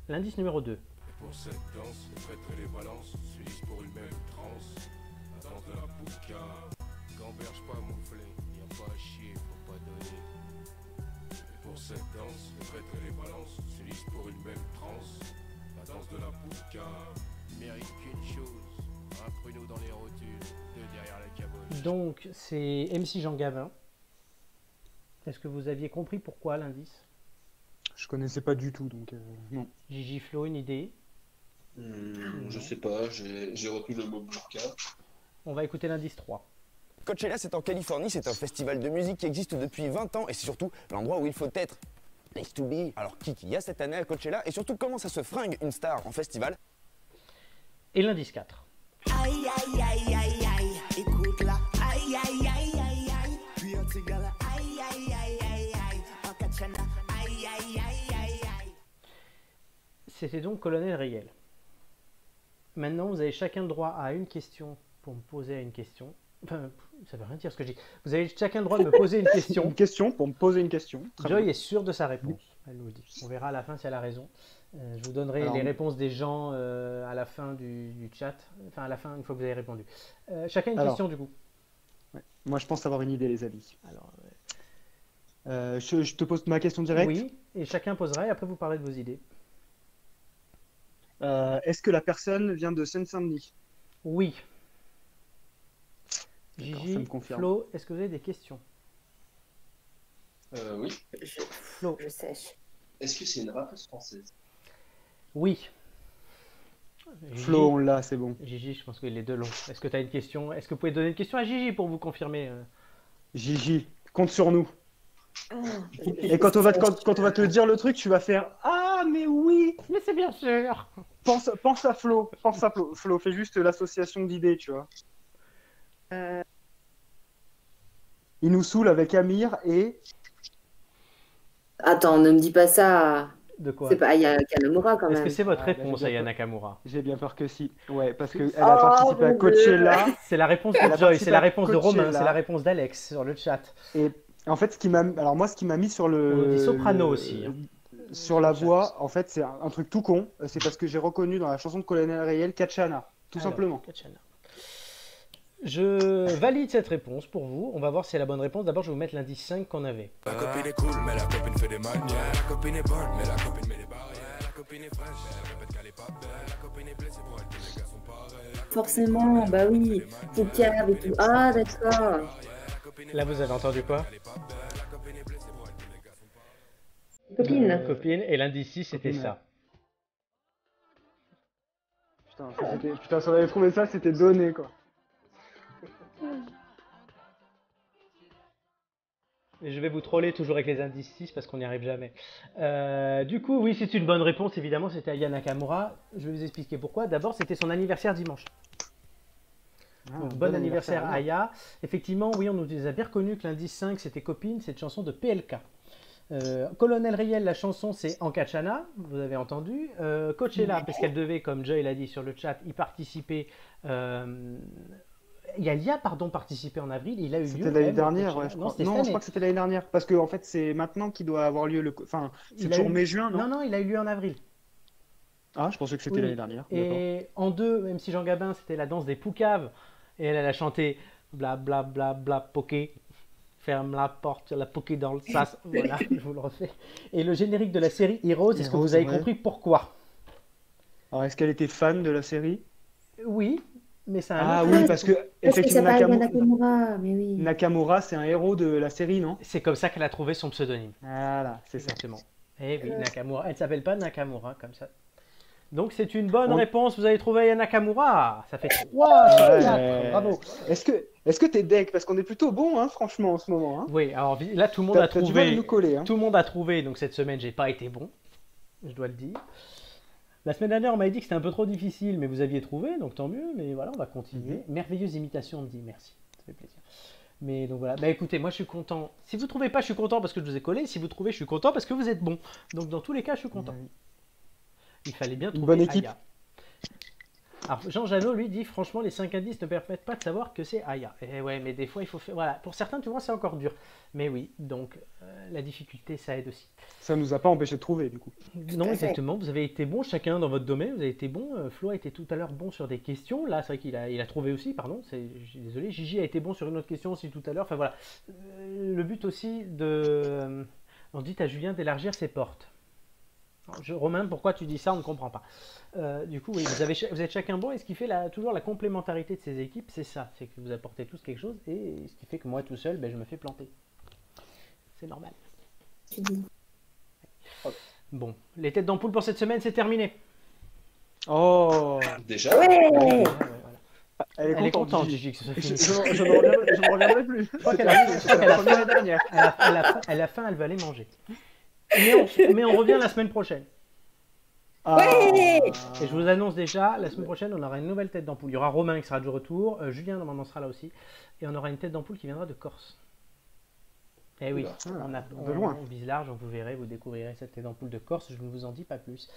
L'indice numéro 2. Pour cette danse, prêtez les balances, s'unissent pour une même transe. La danse de la pouca, gamberge pas mouflé, y a pas à chier, faut pas donner. Et pour cette danse, prêtez les balances, s'unissent pour une même transe. La danse de la pouca, mérite qu'une chose, un pruneau dans les rotules, deux derrière la caboche. Donc, c'est MC Jean Gavin. Est-ce que vous aviez compris pourquoi l'indice? Je connaissais pas du tout, donc non. Gigi Flo, une idée? Je sais pas, j'ai retenu le mot burqa. On va écouter l'indice 3. Coachella, c'est en Californie, c'est un festival de musique qui existe depuis 20 ans et c'est surtout l'endroit où il faut être. Place to be. Alors, qui y a cette année à Coachella et surtout comment ça se fringue une star en festival? Et l'indice 4. Aïe aïe aïe aïe aïe, écoute là. Aïe aïe aïe aïe aïe, puis un tigala. Aïe aïe aïe aïe aïe, en Coachella. Aïe aïe aïe aïe aïe. C'était donc Colonel Riel. Maintenant, vous avez chacun le droit à une question pour me poser une question. Enfin, ça veut rien dire ce que je dis. Vous avez chacun le droit de me poser une question. Une question pour me poser une question. Très Joy bien. est sûre de sa réponse, elle nous dit. On verra à la fin si elle a raison. Je vous donnerai Alors, les réponses des gens à la fin du chat. Enfin, à la fin, une fois que vous avez répondu. Chacun une Alors. question du coup. Ouais. Moi, je pense avoir une idée, les amis. Alors, Je te pose ma question directe. oui, et chacun posera et après vous parlez de vos idées. Est-ce que la personne vient de Seine-Saint-Denis? Oui. D'accord, ça Gigi, me confirme. Flo, est-ce que vous avez des questions? Oui. Flo. Je sèche. Est-ce que c'est une rappeuse française? Oui. Gigi, Flo, on l'a, c'est bon. Gigi, je pense que les deux l'ont. Est-ce que tu as une question? Est-ce que vous pouvez donner une question à Gigi pour vous confirmer Gigi, compte sur nous. Ah, Et quand on va te dire le truc, tu vas faire ah, mais oui. Mais c'est bien sûr. Pense à Flo. Pense à Flo. Flo, fais juste l'association d'idées, tu vois. Il nous saoule avec Amir et. Attends, ne me dis pas ça. De quoi? C'est pas Aya Nakamura quand Est-ce même. que c'est votre Ah, réponse, bah, j'ai Aya bien Nakamura? J'ai bien peur que si. Ouais, parce qu'elle a participé à mon Dieu. Coachella. C'est la réponse Elle de a Joy, c'est la participé à réponse de Romain, Coachella. c'est la réponse d'Alex sur le chat. Et en fait, ce qui m'a mis sur On le. dit soprano le- aussi, hein. Sur la voix, en fait, c'est un truc tout con. C'est parce que j'ai reconnu dans la chanson de Colonel Riel Kachana, tout Alors, simplement. Kachana. Je valide cette réponse pour vous. On va voir si c'est la bonne réponse. D'abord, je vais vous mettre l'indice 5 qu'on avait. La copine est cool, mais la copine fait des manières. La copine est bonne, mais la copine met des barrières. La copine est fraîche, mais elle répète qu'elle est pas belle. La copine est blessée pour elle, tous les gars sont pareils. Forcément, bah oui. Tout cave et tout. Ah, d'accord. Là, vous avez entendu quoi? Copine. Copine. Et l'indice 6, c'était Copine, ça. Putain, si on avait trouvé ça, c'était donné, quoi. Et je vais vous troller toujours avec les indices 6 parce qu'on n'y arrive jamais. Du coup, oui, c'est une bonne réponse, évidemment, c'était Aya Nakamura. Je vais vous expliquer pourquoi. D'abord, c'était son anniversaire dimanche. Donc, bon anniversaire Aya. Effectivement, oui, on nous a bien reconnu que l'indice 5, c'était Copine, cette chanson de PLK. Colonel Riel, la chanson, c'est Ankachana, vous avez entendu. Coachella, parce qu'elle devait, comme Joy l'a dit sur le chat, y participer. Yalia, pardon, participé en avril. Il a eu lieu. C'était l'année dernière, ouais, je Non, crois. c'était Non, cette je année. crois que c'était l'année dernière. Parce que, en fait, c'est maintenant qu'il doit avoir lieu le. Enfin, c'est Il a toujours eu- mai-juin, non? Non, non, il a eu lieu en avril. Ah, je pensais que c'était Oui. l'année dernière. D'accord. Et en 2, même si Jean Gabin, c'était la danse des Poucaves. Et elle a chanté bla bla bla bla poké. Ferme la porte, la poké dans le sas. Voilà, je vous le refais. Et le générique de la série Heroes, est-ce que Heroes, vous avez ouais. compris pourquoi? Alors, est-ce qu'elle était fan de la série? Oui, mais c'est un Ah autre oui, héros. parce que Parce que ça effectivement, parle de Nakamura, mais oui. Nakamura, c'est un héros de la série, non? C'est comme ça qu'elle a trouvé son pseudonyme. Voilà, c'est ça. Exactement. Et oui, Nakamura. Elle s'appelle pas Nakamura comme ça. Donc c'est une bonne On- réponse. Vous avez trouvé Nakamura. Ça fait 3 sur 4. Ouais. Bravo. Est-ce que t'es deck? Parce qu'on est plutôt bon, hein, franchement, en ce moment. Hein. Oui, alors là tout le monde a T'as du mal à trouvé. nous coller. Hein. Tout le monde a trouvé. Donc cette semaine, j'ai pas été bon. Je dois le dire. La semaine dernière, on m'avait dit que c'était un peu trop difficile, mais vous aviez trouvé, donc tant mieux. Mais voilà, on va continuer. Merveilleuse imitation, on me dit merci. Ça fait plaisir. Mais donc voilà. Bah écoutez, moi je suis content. Si vous trouvez pas, je suis content parce que je vous ai collé. Si vous trouvez, je suis content parce que vous êtes bon. Donc dans tous les cas, je suis content. Il fallait bien trouver bonne équipe. Aya. Alors Jean Janot lui dit franchement les 5 indices ne permettent pas de savoir que c'est Aya. Et ouais, mais des fois il faut faire. Voilà, pour certains tu vois c'est encore dur. Mais oui, donc la difficulté ça aide aussi. Ça nous a pas empêché de trouver, du coup. Non, exactement, vous avez été bon chacun dans votre domaine, vous avez été bon. Flo a été tout à l'heure bon sur des questions. Là, c'est vrai il a trouvé aussi, pardon, je suis désolé. Gigi a été bon sur une autre question aussi tout à l'heure. Enfin voilà. Le but aussi de. On dit à Julien d'élargir ses portes. Romain, pourquoi tu dis ça? On ne comprend pas. Du coup, oui, vous êtes chacun bon et ce qui fait toujours la complémentarité de ces équipes, c'est ça. C'est que vous apportez tous quelque chose et ce qui fait que moi tout seul, ben, je me fais planter. C'est normal. Bon, les têtes d'ampoule pour cette semaine, c'est terminé. Oh, Déjà, Ouais. Ouais, voilà. elle Elle est contente, Gigi. Gigi, que ce soit Je, fini. je ne reviendrai plus. Je crois qu'elle a première et dernière. elle a faim, elle va aller manger. Mais on revient la semaine prochaine. Ouais. Et je vous annonce déjà, la semaine prochaine, on aura une nouvelle tête d'ampoule. Il y aura Romain qui sera de retour, Julien normalement sera là aussi, et on aura une tête d'ampoule qui viendra de Corse. Eh oui, de loin. on vise large, donc vous verrez, vous découvrirez cette tête d'ampoule de Corse, je ne vous en dis pas plus.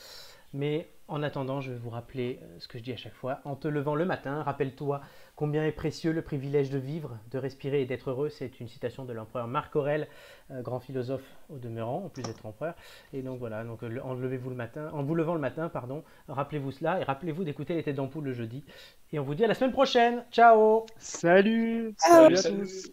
Mais en attendant, je vais vous rappeler ce que je dis à chaque fois. En te levant le matin, rappelle-toi combien est précieux le privilège de vivre, de respirer et d'être heureux. C'est une citation de l'empereur Marc Aurèle, grand philosophe au demeurant, en plus d'être empereur. Et donc voilà, donc, en vous levant le matin, pardon, rappelez-vous cela et rappelez-vous d'écouter les têtes d'ampoule le jeudi. Et on vous dit à la semaine prochaine. Ciao! Salut. Ah, Salut à salut. tous.